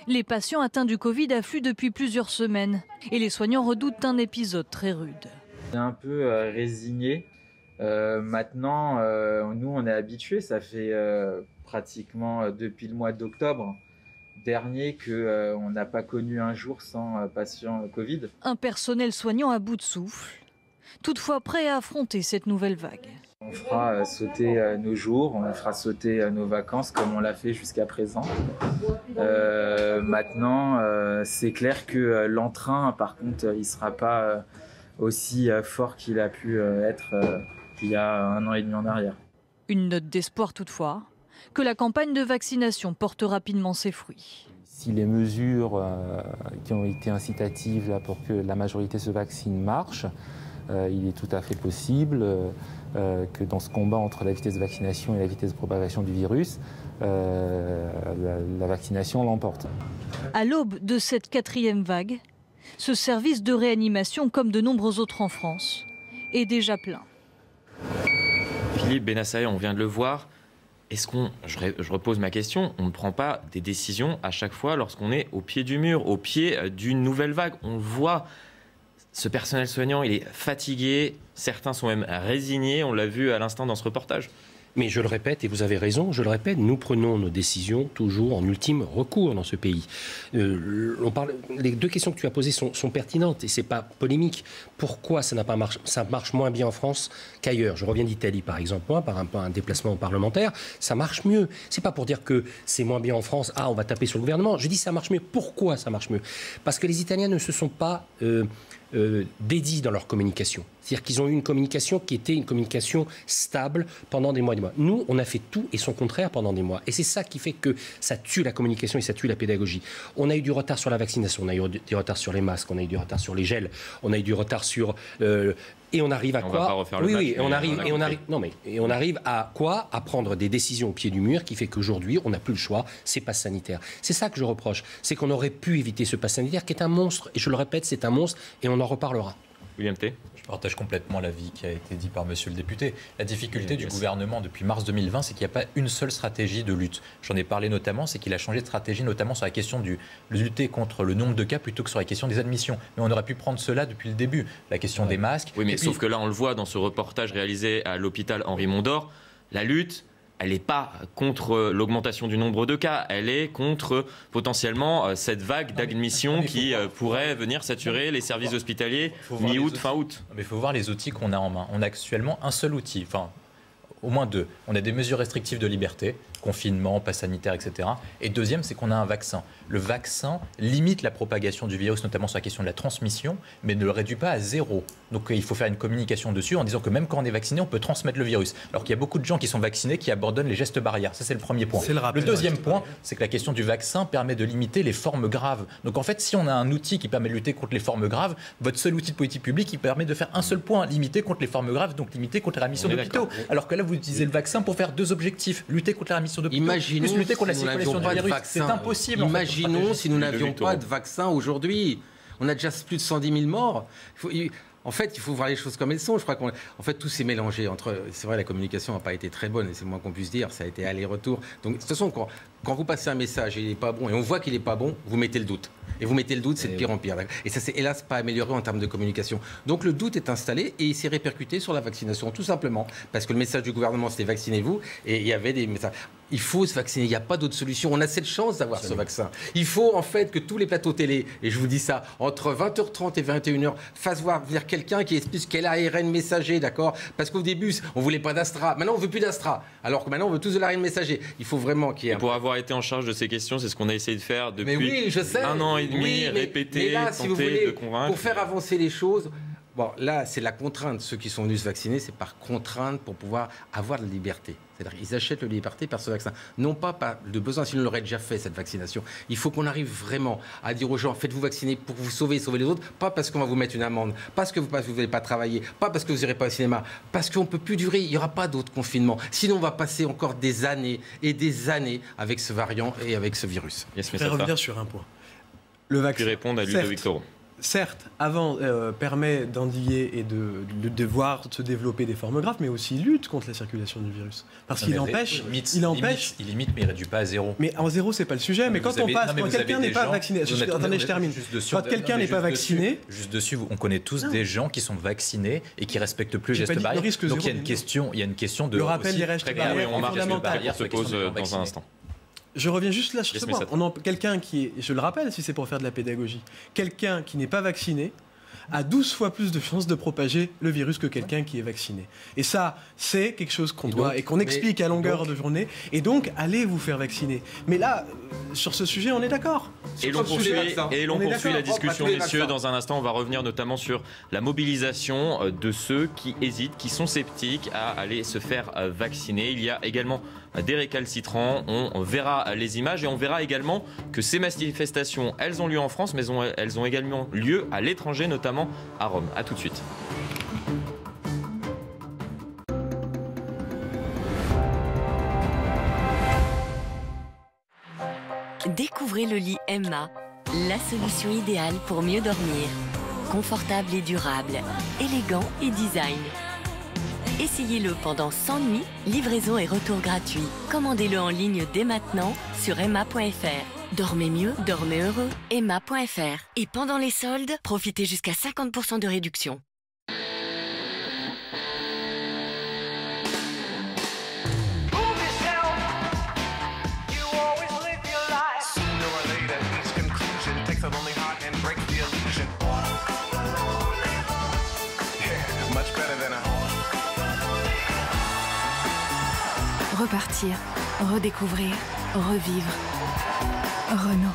les patients atteints du Covid affluent depuis plusieurs semaines et les soignants redoutent un épisode très rude. On est un peu résigné. Maintenant, nous, on est habitués. Ça fait pratiquement depuis le mois d'octobre dernier qu'on n'a pas connu un jour sans patient Covid. Un personnel soignant à bout de souffle, toutefois prêt à affronter cette nouvelle vague. On fera sauter nos jours, on fera sauter nos vacances comme on l'a fait jusqu'à présent. Maintenant, c'est clair que l'entrain, par contre, il ne sera pas... aussi fort qu'il a pu être il y a 1 an et demi en arrière. Une note d'espoir toutefois, que la campagne de vaccination porte rapidement ses fruits. Si les mesures qui ont été incitatives là, pour que la majorité se vaccine marchent, il est tout à fait possible que dans ce combat entre la vitesse de vaccination et la vitesse de propagation du virus, la vaccination l'emporte. À l'aube de cette 4e vague, ce service de réanimation, comme de nombreux autres en France, est déjà plein. Philippe Benassaï, on vient de le voir. Est-ce je repose ma question, on ne prend pas des décisions à chaque fois lorsqu'on est au pied du mur, au pied d'une nouvelle vague? On le voit, ce personnel soignant, il est fatigué, certains sont même résignés, on l'a vu à l'instant dans ce reportage. Mais je le répète, et vous avez raison, je le répète, nous prenons nos décisions toujours en ultime recours dans ce pays. Les deux questions que tu as posées sont pertinentes et ce n'est pas polémique. Pourquoi ça marche moins bien en France qu'ailleurs? Je reviens d'Italie par exemple, moi, par un déplacement parlementaire, ça marche mieux. Ce n'est pas pour dire que c'est moins bien en France, on va taper sur le gouvernement. Je dis ça marche mieux. Pourquoi ça marche mieux? Parce que les Italiens ne se sont pas... dédiés dans leur communication. C'est-à-dire qu'ils ont eu une communication qui était une communication stable pendant des mois et des mois. Nous, on a fait tout et son contraire pendant des mois. Et c'est ça qui fait que ça tue la communication et ça tue la pédagogie. On a eu du retard sur la vaccination, on a eu du retard sur les masques, on a eu du retard sur les gels, on a eu du retard sur... et on arrive à quoi? On va pas refaire le match, et on arrive à quoi? À prendre des décisions au pied du mur qui fait qu'aujourd'hui, on n'a plus le choix, c'est pass sanitaire. C'est ça que je reproche. C'est qu'on aurait pu éviter ce pass sanitaire qui est un monstre. Et je le répète, c'est un monstre et on en reparlera. William T. Je partage complètement l'avis qui a été dit par monsieur le député. La difficulté du gouvernement depuis mars 2020, c'est qu'il n'y a pas une seule stratégie de lutte. J'en ai parlé notamment, c'est qu'il a changé de stratégie, notamment sur la question de lutter contre le nombre de cas plutôt que sur la question des admissions. Mais on aurait pu prendre cela depuis le début. La question des masques. Oui, mais sauf que là, on le voit dans ce reportage réalisé à l'hôpital Henri Mondor, la lutte... elle n'est pas contre l'augmentation du nombre de cas, elle est contre potentiellement cette vague d'admission qui pourrait venir saturer les services hospitaliers mi-août, fin août. Mais il faut voir les outils qu'on a en main. On a actuellement un seul outil, enfin au moins deux. On a des mesures restrictives de liberté confinement, pass sanitaire, etc. Et deuxième, c'est qu'on a un vaccin. Le vaccin limite la propagation du virus, notamment sur la question de la transmission, mais ne le réduit pas à zéro. Donc il faut faire une communication dessus en disant que même quand on est vacciné, on peut transmettre le virus. Alors qu'il y a beaucoup de gens qui sont vaccinés qui abandonnent les gestes barrières. Ça, c'est le premier point. Le deuxième point, c'est que la question du vaccin permet de limiter les formes graves. Donc en fait, si on a un outil qui permet de lutter contre les formes graves, votre seul outil de politique publique, il permet de faire un seul point, limiter contre les formes graves, donc limiter contre la rémission d'hôpitaux. Alors que là, vous utilisez le vaccin pour faire deux objectifs, lutter contre la rémission d'hôpitaux, plus lutter contre la circulation du virus. C'est impossible. Imaginons si nous n'avions pas de vaccin aujourd'hui. On a déjà plus de 110 000 morts. En fait, il faut voir les choses comme elles sont. Je crois tout s'est mélangé entre. C'est vrai, la communication n'a pas été très bonne, et c'est le moins qu'on puisse dire. Ça a été aller-retour. Donc, de toute façon, quand vous passez un message et il n'est pas bon, et on voit qu'il n'est pas bon, vous mettez le doute. Et vous mettez le doute, c'est de pire en pire. Et ça s'est hélas pas amélioré en termes de communication. Donc le doute est installé et il s'est répercuté sur la vaccination, tout simplement. Parce que le message du gouvernement, c'était vaccinez-vous. Et il y avait des messages. Il faut se vacciner, il n'y a pas d'autre solution. On a cette chance d'avoir ce vaccin. Il faut en fait que tous les plateaux télé, et je vous dis ça, entre 20h30 et 21h, fassent venir quelqu'un qui explique quel ARN messager, d'accord? Parce qu'au début, on ne voulait pas d'Astra. Maintenant, on ne veut plus d'Astra. Alors que maintenant, on veut tous de l'ARN messager. Il faut vraiment qu'il y ait... Et pour avoir été en charge de ces questions, c'est ce qu'on a essayé de faire depuis un an et demi, répéter, là, si vous tenter voulez, de convaincre. pour faire avancer les choses... Bon, là, c'est la contrainte. Ceux qui sont venus se vacciner, c'est par contrainte pour pouvoir avoir de la liberté. C'est-à-dire qu'ils achètent la liberté par ce vaccin. Non pas de besoin, s'ils l'auraient déjà fait, cette vaccination. Il faut qu'on arrive vraiment à dire aux gens, faites-vous vacciner pour vous sauver et sauver les autres, pas parce qu'on va vous mettre une amende, pas parce que vous n'allez pas travailler, pas parce que vous n'irez pas au cinéma, parce qu'on ne peut plus durer, il n'y aura pas d'autre confinement. Sinon, on va passer encore des années et des années avec ce variant et avec ce virus. Je voudrais revenir sur un point. Le vaccin. Puis répondre à Ludovic Toro. Certes, permet d'endiguer et de voir se développer des formes graves, mais aussi lutte contre la circulation du virus. Parce qu'il empêche... Il limite, mais il ne réduit pas à zéro. Mais en zéro, c'est pas le sujet. Mais quand quelqu'un n'est pas vacciné... Attendez, je termine. Quand quelqu'un n'est pas vacciné... Juste dessus, on connaît tous des gens qui sont vaccinés et qui ne respectent plus les gestes barrières. Donc il y a une question de... Le rappel des gestes barrières on marque se pose dans un instant. Je reviens juste là sur ce point. Quelqu'un qui est, je le rappelle si c'est pour faire de la pédagogie, quelqu'un qui n'est pas vacciné a 12 fois plus de chances de propager le virus que quelqu'un qui est vacciné. Et ça, c'est quelque chose qu'on doit et qu'on explique à longueur de journée. Et donc, allez vous faire vacciner. Mais là, sur ce sujet, on est d'accord. Et l'on poursuit la discussion, messieurs. Dans un instant, on va revenir notamment sur la mobilisation de ceux qui hésitent, qui sont sceptiques à aller se faire vacciner. Il y a également des récalcitrants. On verra les images et on verra également que ces manifestations, elles ont lieu en France, mais elles ont également lieu à l'étranger, notamment à Rome. A tout de suite. Découvrez le lit Emma, la solution idéale pour mieux dormir. Confortable et durable, élégant et design. Essayez-le pendant 100 nuits, livraison et retour gratuit. Commandez-le en ligne dès maintenant sur emma.fr. Dormez mieux, dormez heureux, emma.fr. Et pendant les soldes, profitez jusqu'à 50% de réduction. Repartir, redécouvrir, revivre. Renault.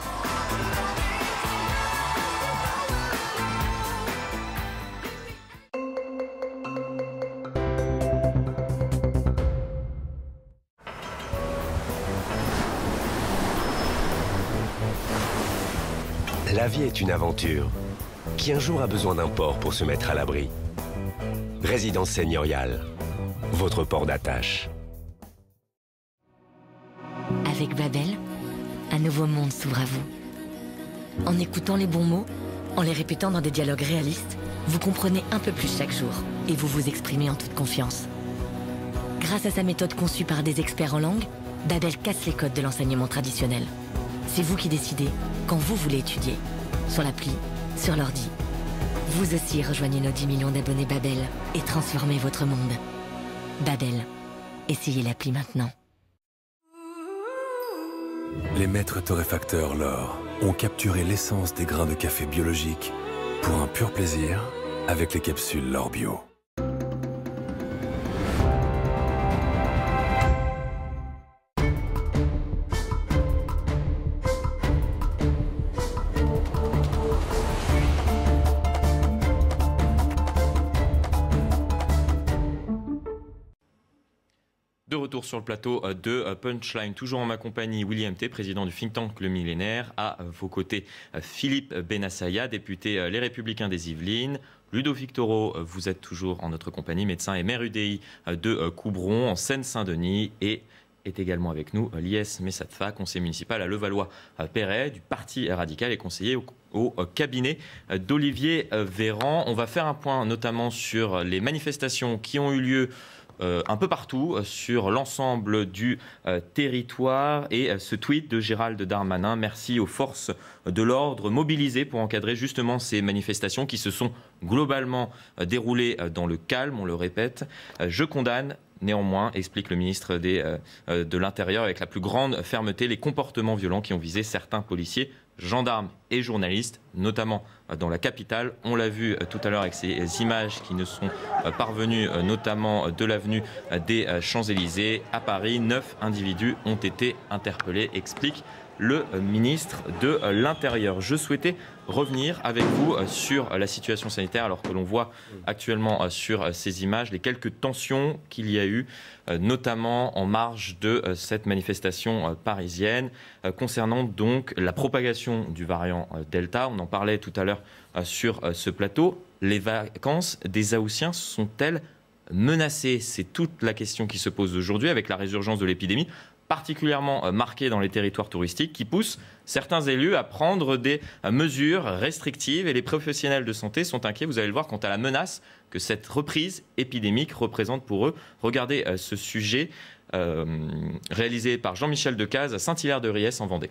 La vie est une aventure. Qui un jour a besoin d'un port pour se mettre à l'abri. Résidence seigneuriale, votre port d'attache. Avec Babel, un nouveau monde s'ouvre à vous. En écoutant les bons mots, en les répétant dans des dialogues réalistes, vous comprenez un peu plus chaque jour et vous vous exprimez en toute confiance. Grâce à sa méthode conçue par des experts en langue, Babel casse les codes de l'enseignement traditionnel. C'est vous qui décidez quand vous voulez étudier, sur l'appli, sur l'ordi. Vous aussi rejoignez nos 10 millions d'abonnés Babel et transformez votre monde. Babel, essayez l'appli maintenant. Les maîtres torréfacteurs L'Or ont capturé l'essence des grains de café biologiques pour un pur plaisir avec les capsules L'Or Bio. De retour sur le plateau de Punchline, toujours en ma compagnie, William T, président du think tank Le Millénaire. À vos côtés, Philippe Bennassaya, député Les Républicains des Yvelines. Ludovic Toro, vous êtes toujours en notre compagnie, médecin et maire UDI de Coubron, en Seine-Saint-Denis. Et est également avec nous Lies Messatfa, conseiller municipal à Levallois-Perret, du Parti radical et conseiller au cabinet d'Olivier Véran. On va faire un point notamment sur les manifestations qui ont eu lieu un peu partout sur l'ensemble du territoire et ce tweet de Gérald Darmanin. Merci aux forces de l'ordre mobilisées pour encadrer justement ces manifestations qui se sont globalement déroulées dans le calme, on le répète. Je condamne néanmoins, explique le ministre de l'Intérieur avec la plus grande fermeté, les comportements violents qui ont visé certains policiers, gendarmes et journalistes, notamment dans la capitale. On l'a vu tout à l'heure avec ces images qui nous sont parvenues, notamment de l'avenue des Champs-Élysées. À Paris, 9 individus ont été interpellés, explique le ministre de l'Intérieur. Je souhaitais revenir avec vous sur la situation sanitaire, alors que l'on voit actuellement sur ces images les quelques tensions qu'il y a eu, notamment en marge de cette manifestation parisienne, concernant donc la propagation du variant Delta. On en parlait tout à l'heure sur ce plateau. Les vacances des Haussiens sont-elles menacées? C'est toute la question qui se pose aujourd'hui avec la résurgence de l'épidémie, particulièrement marquée dans les territoires touristiques, qui pousse certains élus à prendre des mesures restrictives et les professionnels de santé sont inquiets, vous allez le voir, quant à la menace que cette reprise épidémique représente pour eux. Regardez ce sujet réalisé par Jean-Michel Decaze à Saint-Hilaire-de-Riez en Vendée.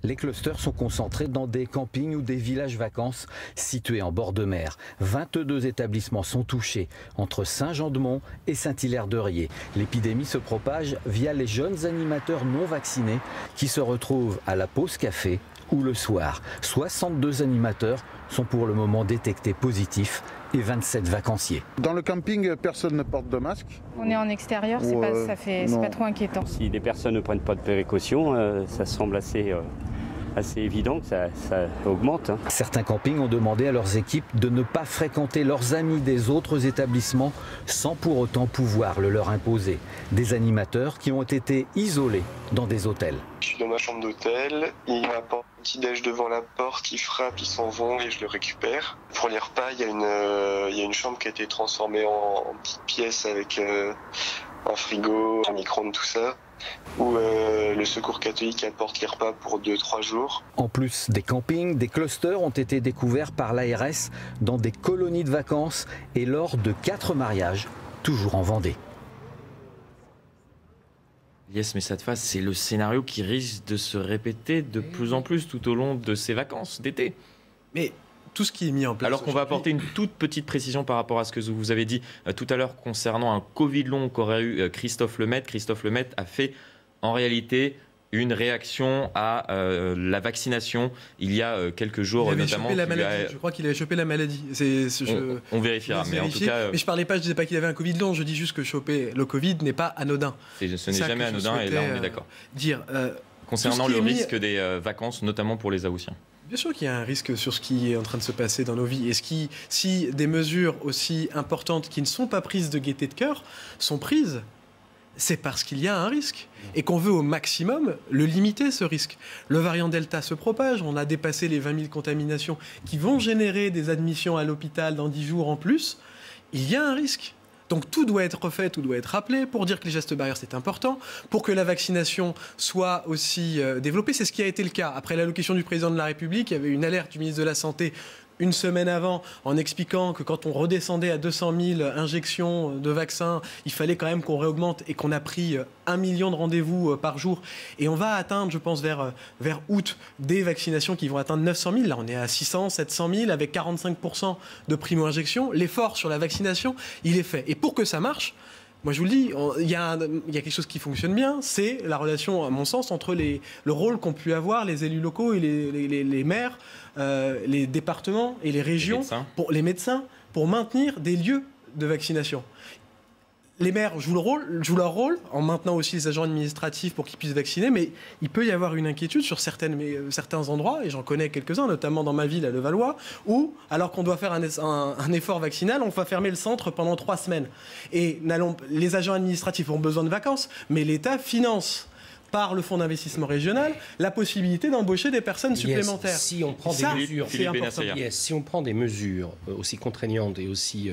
Les clusters sont concentrés dans des campings ou des villages vacances situés en bord de mer. 22 établissements sont touchés entre Saint-Jean-de-Mont et Saint-Hilaire-de-Riez. L'épidémie se propage via les jeunes animateurs non vaccinés qui se retrouvent à la pause café ou le soir. 62 animateurs sont pour le moment détectés positifs et 27 vacanciers. Dans le camping, personne ne porte de masque. On est en extérieur, c'est pas trop inquiétant. Si les personnes ne prennent pas de précautions, ça semble assez évident que ça augmente. Certains campings ont demandé à leurs équipes de ne pas fréquenter leurs amis des autres établissements sans pour autant pouvoir le leur imposer. Des animateurs qui ont été isolés dans des hôtels. Je suis dans ma chambre d'hôtel, il m'apporte un petit déj devant la porte, ils frappent, ils s'en vont et je le récupère. Pour les repas, il y a une chambre qui a été transformée en petite pièce avec un frigo, un micro-ondes, tout ça, où le Secours catholique apporte les repas pour 2-3 jours. En plus des campings, des clusters ont été découverts par l'ARS dans des colonies de vacances et lors de 4 mariages, toujours en Vendée. Yes, mais cette phase, c'est le scénario qui risque de se répéter de plus en plus tout au long de ces vacances d'été. Mais tout ce qui est mis en place. Alors qu'on va apporter une toute petite précision par rapport à ce que vous avez dit tout à l'heure concernant un Covid long qu'aurait eu Christophe Lemaitre. Christophe Lemaitre a fait en réalité une réaction à la vaccination il y a quelques jours, notamment. Je crois qu'il avait chopé la maladie. On vérifiera, mais en tout cas. Mais je parlais pas, je disais pas qu'il avait un Covid long, je dis juste que choper le Covid n'est pas anodin. Ce n'est jamais anodin, et là on est d'accord. Concernant le risque des vacances, notamment pour les Haussiens. Bien sûr qu'il y a un risque sur ce qui est en train de se passer dans nos vies. Et si des mesures aussi importantes qui ne sont pas prises de gaieté de cœur sont prises, c'est parce qu'il y a un risque et qu'on veut au maximum le limiter, ce risque. Le variant Delta se propage, on a dépassé les 20 000 contaminations qui vont générer des admissions à l'hôpital dans 10 jours en plus. Il y a un risque. Donc tout doit être refait, tout doit être rappelé pour dire que les gestes barrières c'est important, pour que la vaccination soit aussi développée. C'est ce qui a été le cas. Après l'allocution du président de la République, il y avait une alerte du ministre de la Santé une semaine avant en expliquant que quand on redescendait à 200 000 injections de vaccins, il fallait quand même qu'on réaugmente et qu'on a pris 1 million de rendez-vous par jour. Et on va atteindre, je pense, vers août, des vaccinations qui vont atteindre 900 000. Là, on est à 600, 700 000 avec 45% de primo-injection. L'effort sur la vaccination, il est fait. Et pour que ça marche, moi, je vous le dis, il y a quelque chose qui fonctionne bien, c'est la relation, à mon sens, entre le rôle qu'ont pu avoir les élus locaux et les maires, les départements et les régions, les médecins, pour maintenir des lieux de vaccination. les maires jouent leur rôle en maintenant aussi les agents administratifs pour qu'ils puissent vacciner, mais il peut y avoir une inquiétude sur certains endroits, et j'en connais quelques-uns, notamment dans ma ville à Levallois, où, alors qu'on doit faire un effort vaccinal, on va fermer le centre pendant 3 semaines. Et les agents administratifs ont besoin de vacances, mais l'État finance par le fonds d'investissement régional, la possibilité d'embaucher des personnes supplémentaires. Si on prend des mesures aussi contraignantes et aussi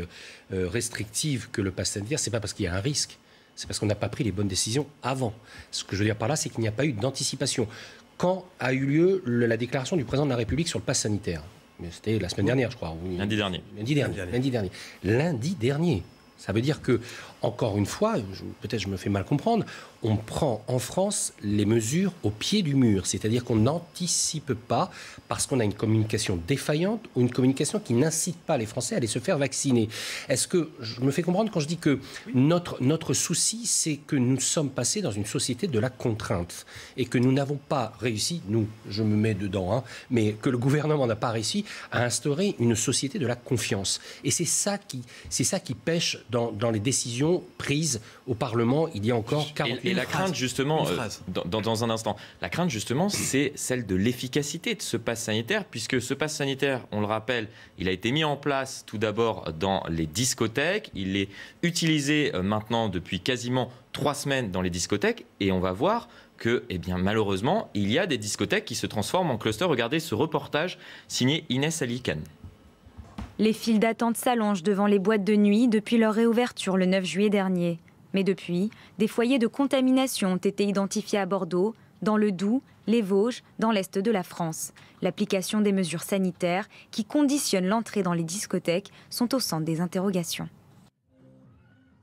restrictives que le pass sanitaire, c'est pas parce qu'il y a un risque, c'est parce qu'on n'a pas pris les bonnes décisions avant. Ce que je veux dire par là, c'est qu'il n'y a pas eu d'anticipation. Quand a eu lieu la déclaration du président de la République sur le pass sanitaire? C'était la semaine dernière, je crois. Lundi dernier. Lundi dernier. Ça veut dire que, encore une fois, peut-être je me fais mal comprendre, on prend en France les mesures au pied du mur. C'est-à-dire qu'on n'anticipe pas parce qu'on a une communication défaillante ou une communication qui n'incite pas les Français à aller se faire vacciner. Est-ce que je me fais comprendre quand je dis que notre souci, c'est que nous sommes passés dans une société de la contrainte et que nous n'avons pas réussi, nous, je me mets dedans, mais que le gouvernement n'a pas réussi à instaurer une société de la confiance. Et c'est ça qui pêche dans les décisions prises au Parlement il y a encore 48 Et la crainte, justement, dans un instant, la crainte, justement, c'est celle de l'efficacité de ce pass sanitaire, puisque ce pass sanitaire, on le rappelle, il a été mis en place tout d'abord dans les discothèques, il est utilisé maintenant depuis quasiment 3 semaines dans les discothèques, et on va voir que, malheureusement, il y a des discothèques qui se transforment en clusters. Regardez ce reportage signé Inès Alicane. Les files d'attente s'allongent devant les boîtes de nuit depuis leur réouverture le 9 juillet dernier. Mais depuis, des foyers de contamination ont été identifiés à Bordeaux, dans le Doubs, les Vosges, dans l'est de la France. L'application des mesures sanitaires qui conditionnent l'entrée dans les discothèques sont au centre des interrogations.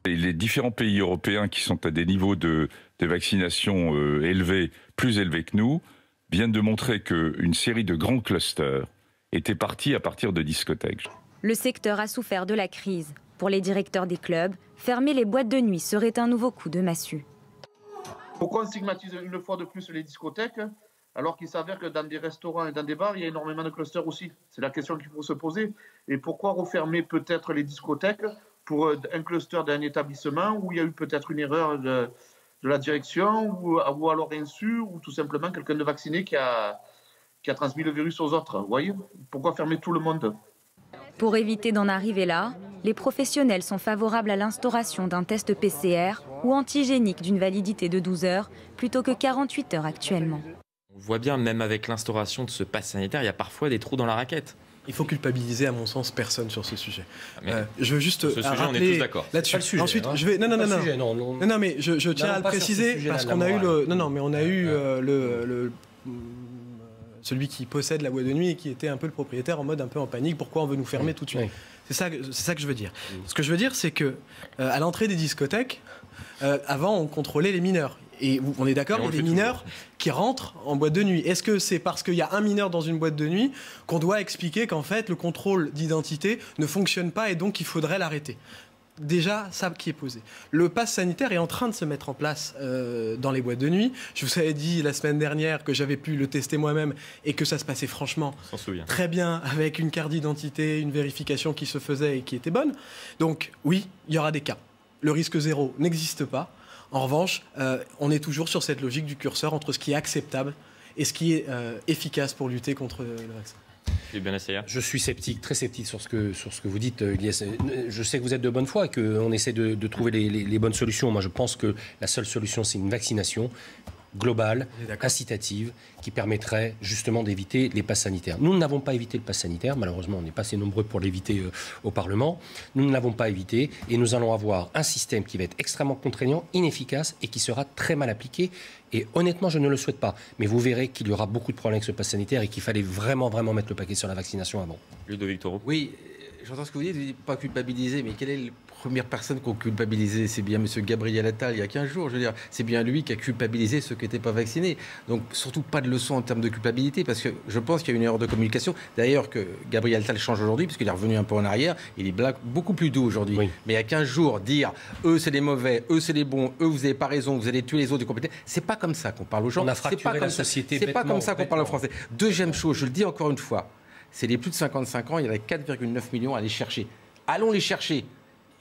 Les différents pays européens qui sont à des niveaux de vaccination élevés, plus élevés que nous, viennent de montrer qu'une série de grands clusters étaient partis à partir de discothèques. Le secteur a souffert de la crise. Pour les directeurs des clubs, fermer les boîtes de nuit serait un nouveau coup de massue. Pourquoi on stigmatise une fois de plus les discothèques, alors qu'il s'avère que dans des restaurants et dans des bars, il y a énormément de clusters aussi? C'est la question qu'il faut se poser. Et pourquoi refermer peut-être les discothèques pour un cluster d'un établissement où il y a eu peut-être une erreur de la direction ou alors insu, ou tout simplement quelqu'un de vacciné qui a transmis le virus aux autres. Vous voyez? Pourquoi fermer tout le monde? Pour éviter d'en arriver là, les professionnels sont favorables à l'instauration d'un test PCR ou antigénique d'une validité de 12 heures plutôt que 48 heures actuellement. On voit bien, même avec l'instauration de ce pass sanitaire, il y a parfois des trous dans la raquette. Il faut culpabiliser, à mon sens, personne sur ce sujet. Je veux juste sur ce sujet, on est tous d'accord. Là-dessus. Ensuite, je vais. Non, mais je tiens à le préciser parce qu'on a eu celui qui possède la boîte de nuit et qui était un peu le propriétaire en mode un peu en panique. Pourquoi on veut nous fermer tout de suite? C'est ça que je veux dire. Ce que je veux dire, c'est que à l'entrée des discothèques, avant, on contrôlait les mineurs. Et on est d'accord, il y a des mineurs qui rentrent en boîte de nuit. Est-ce que c'est parce qu'il y a un mineur dans une boîte de nuit qu'on doit expliquer qu'en fait, le contrôle d'identité ne fonctionne pas et donc il faudrait l'arrêter? Déjà, ça qui est posé. Le pass sanitaire est en train de se mettre en place dans les boîtes de nuit. Je vous avais dit la semaine dernière que j'avais pu le tester moi-même et que ça se passait franchement très bien, avec une carte d'identité, une vérification qui se faisait et qui était bonne. Donc oui, il y aura des cas. Le risque zéro n'existe pas. En revanche, on est toujours sur cette logique du curseur entre ce qui est acceptable et ce qui est efficace pour lutter contre le vaccin. Je suis sceptique, très sceptique sur ce que vous dites, Ilyes. Je sais que vous êtes de bonne foi et qu'on essaie de trouver les bonnes solutions. Moi, je pense que la seule solution, c'est une vaccination globale, incitative, qui permettrait justement d'éviter les passes sanitaires. Nous n'avons pas évité le pass sanitaire, malheureusement, on n'est pas assez nombreux pour l'éviter au Parlement. Nous ne l'avons pas évité et nous allons avoir un système qui va être extrêmement contraignant, inefficace et qui sera très mal appliqué. Et honnêtement, je ne le souhaite pas. Mais vous verrez qu'il y aura beaucoup de problèmes avec ce pass sanitaire et qu'il fallait vraiment mettre le paquet sur la vaccination avant. Ludovic Toro. Oui, j'entends ce que vous dites, pas culpabiliser, mais quelle est la première personne qu'on culpabilisait? C'est bien M. Gabriel Attal il y a 15 jours, je veux dire. C'est bien lui qui a culpabilisé ceux qui n'étaient pas vaccinés. Donc surtout pas de leçon en termes de culpabilité, parce que je pense qu'il y a une erreur de communication. D'ailleurs que Gabriel Attal change aujourd'hui, puisqu'il est revenu un peu en arrière, il est beaucoup plus doux aujourd'hui. Oui. Mais il y a 15 jours, dire eux c'est les mauvais, eux c'est les bons, eux vous n'avez pas raison, vous allez tuer les autres des compétences, c'est pas comme ça qu'on parle aux gens. On a fracturé la société bêtement. C'est pas comme ça qu'on parle aux Français. Deuxième chose, je le dis encore une fois, c'est les plus de 55 ans, il y en a 4,9 millions à aller chercher. Allons les chercher.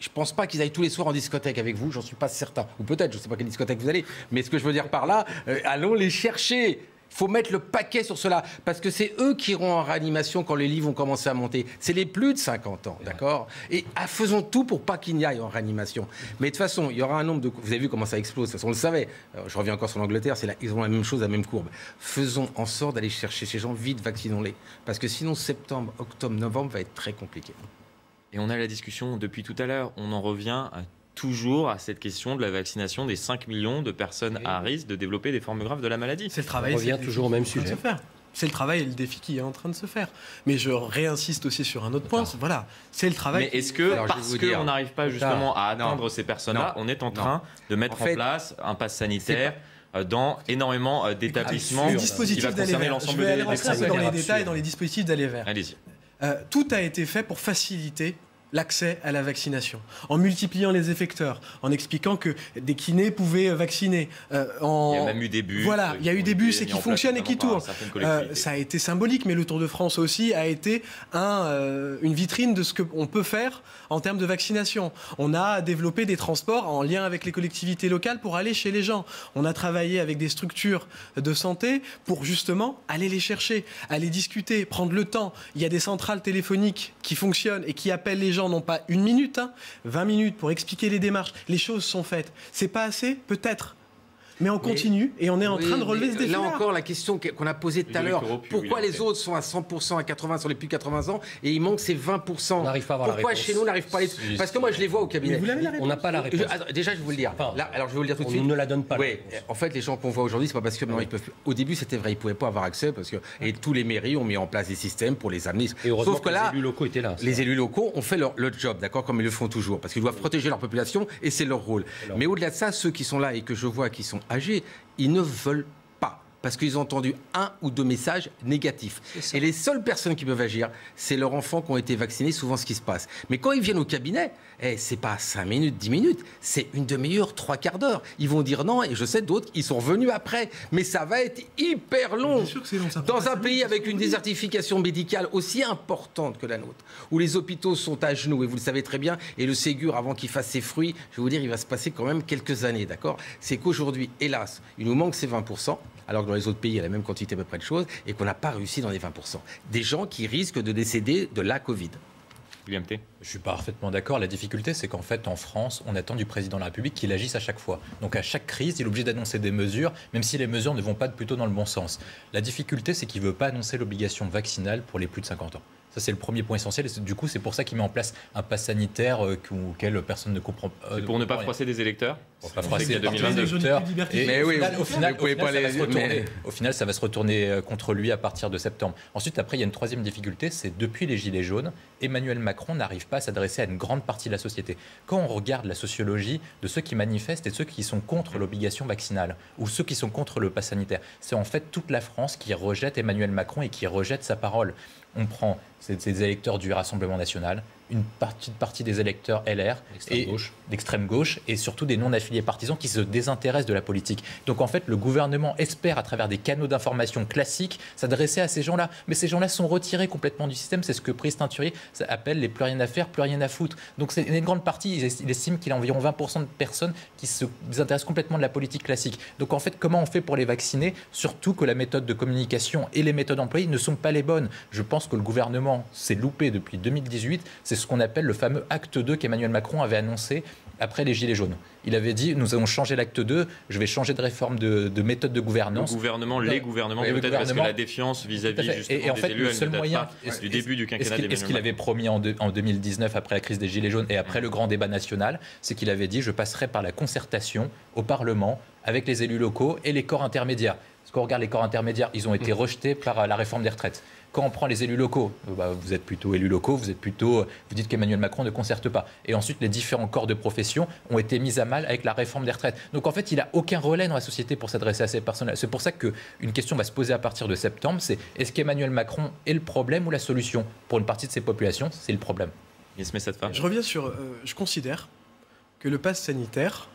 Je ne pense pas qu'ils aillent tous les soirs en discothèque avec vous, j'en suis pas certain. Ou peut-être, je ne sais pas quelle discothèque vous allez. Mais ce que je veux dire par là, allons les chercher. Il faut mettre le paquet sur cela, parce que c'est eux qui iront en réanimation quand les lits vont commencer à monter. C'est les plus de 50 ans, d'accord ? Et faisons tout pour pas qu'ils n'y aillent en réanimation. Mais de toute façon, il y aura un nombre de... Vous avez vu comment ça explose, de toute façon, on le savait. Je reviens encore sur l'Angleterre, ils ont la même chose, la même courbe. Faisons en sorte d'aller chercher ces gens, vite, vaccinons-les. Parce que sinon, septembre, octobre, novembre va être très compliqué. Et on a la discussion depuis tout à l'heure, on en revient toujours à cette question de la vaccination des 5 millions de personnes à risque de développer des formes graves de la maladie. C'est le travail. On revient toujours au même sujet. C'est le travail et le défi qui est en train de se faire. Mais je réinsiste aussi sur un autre point. Voilà, c'est le travail. Mais est-ce que, parce qu'on n'arrive pas justement à atteindre ces personnes-là, on est en train de mettre en place un pass sanitaire dans énormément d'établissements qui va concerner l'ensemble des Je vais aller rentrer dans les détails, dans les dispositifs d'aller vers. Allez-y. Tout a été fait pour faciliter l'accès à la vaccination, en multipliant les effecteurs, en expliquant que des kinés pouvaient vacciner. Il y a même eu des bus. Voilà, il y a eu des bus et qui fonctionnent et qui tournent. Ça a été symbolique, mais le Tour de France aussi a été une vitrine de ce qu'on peut faire en termes de vaccination. On a développé des transports en lien avec les collectivités locales pour aller chez les gens. On a travaillé avec des structures de santé pour justement aller les chercher, aller discuter, prendre le temps. Il y a des centrales téléphoniques qui fonctionnent et qui appellent les gens non pas 1 minute, 20 minutes pour expliquer les démarches. Les choses sont faites. C'est pas assez, peut-être. Mais on continue et on est en train de relever ce défi-là. Là encore, la question qu'on a posée tout à l'heure, pourquoi les autres sont à 100%, à 80% sur les plus de 80 ans et il manque ces 20%? On n'arrive pas à avoir la réponse. Pourquoi chez nous, on n'arrive pas à les... Parce que moi, je les vois au cabinet. On n'a pas la réponse. Déjà, je vais vous le dire. Alors, je vais vous le dire tout de suite. On ne la donne pas. Oui, en fait, les gens qu'on voit aujourd'hui, c'est pas parce que maintenant ils peuvent. Au début, c'était vrai, ils pouvaient pas avoir accès parce que et tous les mairies ont mis en place des systèmes pour les amener. Sauf que là, les élus locaux étaient là. Les élus locaux ont fait leur job, d'accord, comme ils le font toujours, parce qu'ils doivent protéger leur population et c'est leur rôle. Mais au-delà de ça, ceux qui sont là et que je vois qui sont âgés, ils ne veulent pas, parce qu'ils ont entendu 1 ou 2 messages négatifs. Et les seules personnes qui peuvent agir, c'est leurs enfants qui ont été vaccinés, souvent ce qui se passe. Mais quand ils viennent au cabinet, c'est pas 5 minutes, 10 minutes, c'est une demi-heure, 3 quarts d'heure. Ils vont dire non, et je sais d'autres, ils sont revenus après. Mais ça va être hyper long. Dans un pays avec une désertification médicale aussi importante que la nôtre, où les hôpitaux sont à genoux, et vous le savez très bien, et le Ségur, avant qu'il fasse ses fruits, je vais vous dire, il va se passer quand même quelques années, d'accord ? C'est qu'aujourd'hui, hélas, il nous manque ces 20%, alors que dans les autres pays, il y a la même quantité à peu près de choses, et qu'on n'a pas réussi dans les 20%. Des gens qui risquent de décéder de la Covid. William T. Je suis parfaitement d'accord. La difficulté, c'est qu'en fait, en France, on attend du président de la République qu'il agisse à chaque fois. Donc à chaque crise, il est obligé d'annoncer des mesures, même si les mesures ne vont pas plutôt dans le bon sens. La difficulté, c'est qu'il ne veut pas annoncer l'obligation vaccinale pour les plus de 50 ans. Ça, c'est le premier point essentiel. Et du coup, c'est pour ça qu'il met en place un pass sanitaire auquel personne ne comprend pas. C'est pour ne pas froisser des électeurs. Pour ne pas froisser des électeurs. Mais oui, au final, ça va se retourner contre lui à partir de septembre. Ensuite, après, il y a une troisième difficulté, c'est depuis les Gilets jaunes, Emmanuel Macron n'arrive pas à s'adresser à une grande partie de la société. Quand on regarde la sociologie de ceux qui manifestent et de ceux qui sont contre l'obligation vaccinale ou ceux qui sont contre le pass sanitaire, c'est en fait toute la France qui rejette Emmanuel Macron et qui rejette sa parole. On prend ces électeurs du Rassemblement national, une partie des électeurs LR, d'extrême gauche et surtout des non-affiliés partisans qui se désintéressent de la politique. Donc en fait, le gouvernement espère, à travers des canaux d'information classiques, s'adresser à ces gens-là. Mais ces gens-là sont retirés complètement du système. C'est ce que Brice Teinturier appelle les plus rien à faire, plus rien à foutre. Donc c'est une grande partie, il estime qu'il y a environ 20% de personnes qui se désintéressent complètement de la politique classique. Donc en fait, comment on fait pour les vacciner? Surtout que la méthode de communication et les méthodes employées ne sont pas les bonnes. Je pense que le gouvernement s'est loupé depuis 2018. C'est ce qu'on appelle le fameux acte 2 qu'Emmanuel Macron avait annoncé après les Gilets jaunes. Il avait dit, nous allons changer l'acte 2, je vais changer de réforme de méthode de gouvernance. Le gouvernement, les gouvernements, peut-être parce que la défiance vis-à-vis justement des élus, le seul moyen du début du quinquennat d'Emmanuel Macron. Ce qu'il avait promis en 2019 après la crise des Gilets jaunes et après le grand débat national, c'est qu'il avait dit, je passerai par la concertation au Parlement avec les élus locaux et les corps intermédiaires. Parce qu'on regarde les corps intermédiaires, ils ont été rejetés par la réforme des retraites. Quand on prend les élus locaux, vous êtes plutôt élus locaux, vous dites qu'Emmanuel Macron ne concerte pas. Et ensuite, les différents corps de profession ont été mis à mal avec la réforme des retraites. Donc en fait, il n'a aucun relais dans la société pour s'adresser à ces personnes-là. C'est pour ça qu'une question va se poser à partir de septembre, c'est est-ce qu'Emmanuel Macron est le problème ou la solution? Pour une partie de ces populations, c'est le problème. Je reviens sur... je considère que le pass sanitaire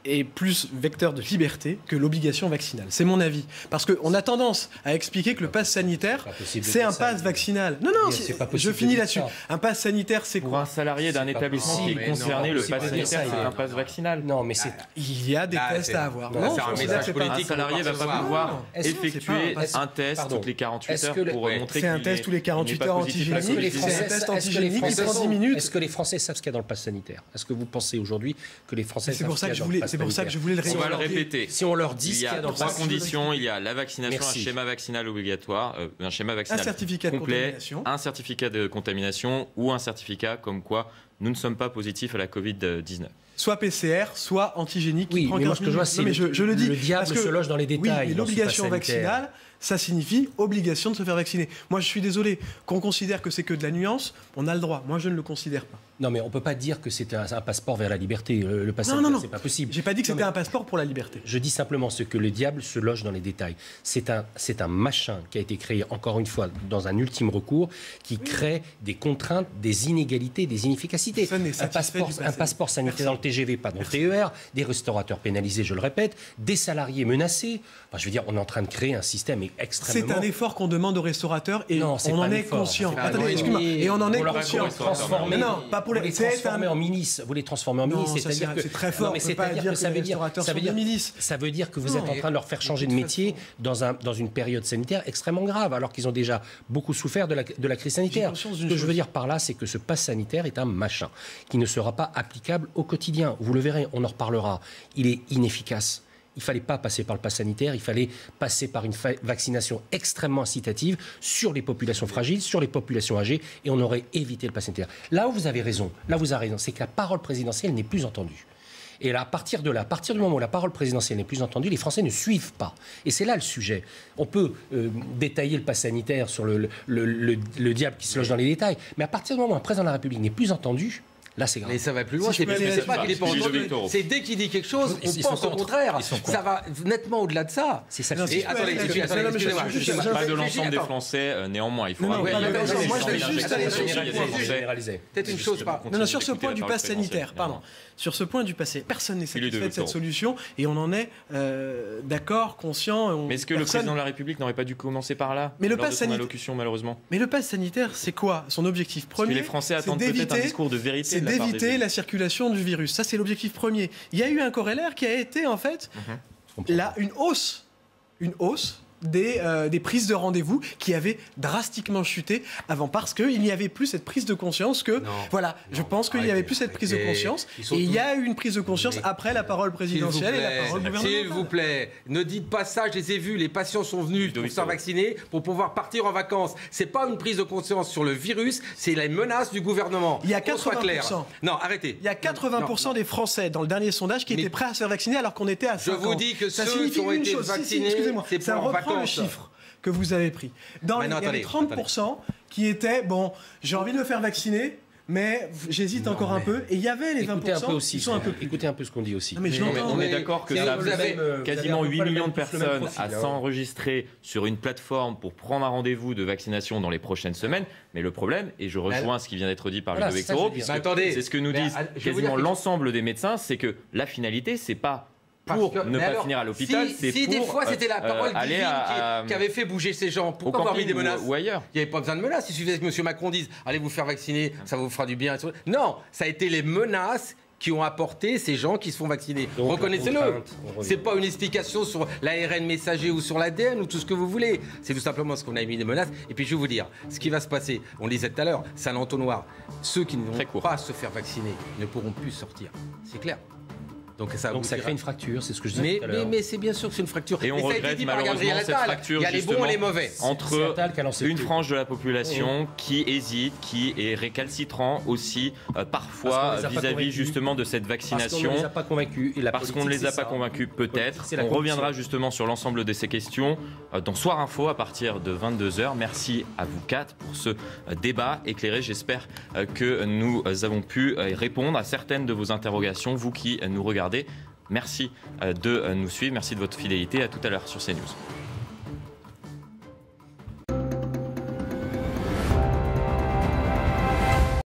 est plus vecteur de liberté que l'obligation vaccinale. C'est mon avis. Parce qu'on a tendance à expliquer que le pass sanitaire, c'est un pass vaccinal. Non, je finis là-dessus. Un pass sanitaire, c'est quoi? Pour un salarié d'un établissement qui est concerné, le pass sanitaire, c'est un pass vaccinal. Non, mais il y a des tests à avoir. Non, un salarié ne va pas pouvoir effectuer un test toutes les 48 heures pour montrer c'est un test tous les 48 heures antigénique. C'est un test antigénique qui prend 10 minutes. Est-ce que les Français savent ce qu'il y a dans le pass sanitaire? Est-ce que vous pensez aujourd'hui que les Français savent ce qu'il y a dans le pass sanitaire? C'est pour ça que je voulais le répéter. On va le répéter. Si on leur dit il y a trois conditions, il y a la vaccination, un schéma vaccinal obligatoire, un schéma vaccinal complet, un certificat de contamination ou un certificat comme quoi nous ne sommes pas positifs à la Covid-19. Soit PCR, soit antigénique. Oui, mais moi ce que je vois, c'est le diable se loge dans les détails. Oui, mais l'obligation vaccinale, ça signifie obligation de se faire vacciner. Moi, je suis désolé, qu'on considère que c'est que de la nuance, on a le droit. Moi, je ne le considère pas. Non, mais on ne peut pas dire que c'est un passeport vers la liberté. Le pass sanitaire, c'est pas possible. J'ai pas dit que c'était un passeport pour la liberté. Je dis simplement ce que le diable se loge dans les détails. C'est un machin qui a été créé, encore une fois, dans un ultime recours, qui crée des contraintes, des inégalités, des inefficacités. Un passeport sanitaire dans le TGV, pas dans le TER, des restaurateurs pénalisés, je le répète, des salariés menacés. Enfin, je veux dire, on est en train de créer un système extrêmement... C'est un effort qu'on demande aux restaurateurs et on en est conscient. Attendez, excuse-moi. Et on en est conscient. Non, pas pour les transformer en milices. Vous les transformez en milices, c'est-à-dire que c'est très fort. C'est-à-dire que ça veut dire que vous êtes en train de leur faire changer de métier dans une période sanitaire extrêmement grave, alors qu'ils ont déjà beaucoup souffert de la crise sanitaire. Ce que je veux dire par là, c'est que ce pass sanitaire est un machin qui ne sera pas applicable au quotidien. Vous le verrez, on en reparlera. Il est inefficace. Il ne fallait pas passer par le pass sanitaire, il fallait passer par une vaccination extrêmement incitative sur les populations fragiles, sur les populations âgées, et on aurait évité le pass sanitaire. Là où vous avez raison, c'est que la parole présidentielle n'est plus entendue. Et là, à partir du moment où la parole présidentielle n'est plus entendue, les Français ne suivent pas. Et c'est là le sujet. On peut détailler le pass sanitaire sur le diable qui se loge dans les détails, mais à partir du moment où un président de la République n'est plus entendu, là, c'est grave. Mais ça va plus loin. C'est pas qu'il n'est pas entendu. C'est dès qu'il dit quelque chose, on pense au contraire. Ça va nettement au-delà de ça. C'est ça. Et attendez, excusez-moi. Pas de l'ensemble des Français, néanmoins. Il faut moi, je vais juste aller généraliser. Peut-être une chose. Non, sur ce point du pass sanitaire, pardon. Sur ce point du passé, personne n'est satisfait de cette solution et on en est d'accord, conscient. Mais est-ce que le président de la République n'aurait pas dû commencer par là? Mais le pass sanitaire, allocution, malheureusement. Mais le pass sanitaire, c'est quoi son objectif premier? Les Français attendent peut-être un discours de vérité. D'éviter la circulation du virus. Ça, c'est l'objectif premier. Il y a eu un corollaire qui a été, en fait, là, une hausse des prises de rendez-vous qui avaient drastiquement chuté avant, parce qu'il n'y avait plus cette prise de conscience que... je pense qu'il n'y avait plus cette prise de conscience. Et il y a eu une prise de conscience après la parole présidentielle et la parole gouvernementale. S'il vous plaît, ne dites pas ça, je les ai vus, les patients sont venus pour se faire vacciner, pour pouvoir partir en vacances. C'est pas une prise de conscience sur le virus, c'est la menace du gouvernement. Il y a 80%. Non, arrêtez. Il y a 80% des Français dans le dernier sondage qui étaient prêts à se faire vacciner alors qu'on était à 50%. Je vous dis que ceux qui ont été vaccinés, c'est pour en vacances. Le chiffre que vous avez pris. Il y avait 30% qui étaient, j'ai envie de me faire vacciner, mais j'hésite encore un peu. Et il y avait les 20% qui sont un peu plus. Écoutez un peu ce qu'on dit aussi. On est d'accord que ça a quasiment 8 millions de personnes à s'enregistrer sur une plateforme pour prendre un rendez-vous de vaccination dans les prochaines semaines. Mais le problème, et je rejoins ce qui vient d'être dit par Ludovic Toro, c'est ce que nous disent quasiment l'ensemble des médecins, c'est que la finalité, c'est pas pour ne pas finir à l'hôpital, c'est pour des fois c'était la parole divine qui avait fait bouger ces gens. Pourquoi avoir mis des menaces ou ailleurs? Il n'y avait pas besoin de menaces. Il suffisait que M. Macron dise allez vous faire vacciner, ça vous fera du bien. Non, ça a été les menaces qui ont apporté ces gens qui se font vacciner. Reconnaissez-le. C'est pas une explication sur l'ARN messager ou sur l'ADN ou tout ce que vous voulez. C'est tout simplement ce qu'on a mis des menaces. Et puis je vais vous dire, ce qui va se passer, on le disait tout à l'heure, c'est un entonnoir. Ceux qui ne vont pas se faire vacciner ne pourront plus sortir. C'est clair. Donc ça crée une fracture, c'est ce que je disais tout à l'heure. Mais c'est bien sûr que c'est une fracture. Et on regrette malheureusement cette fracture, il y a les bons et les mauvais. Entre une frange de la population qui hésite, qui est récalcitrant aussi, parfois vis-à-vis justement de cette vaccination. Parce qu'on ne les a pas convaincus, peut-être. On reviendra justement sur l'ensemble de ces questions dans Soir Info à partir de 22h. Merci à vous quatre pour ce débat éclairé. J'espère que nous avons pu répondre à certaines de vos interrogations, vous qui nous regardez. Merci de nous suivre, merci de votre fidélité. À tout à l'heure sur CNews.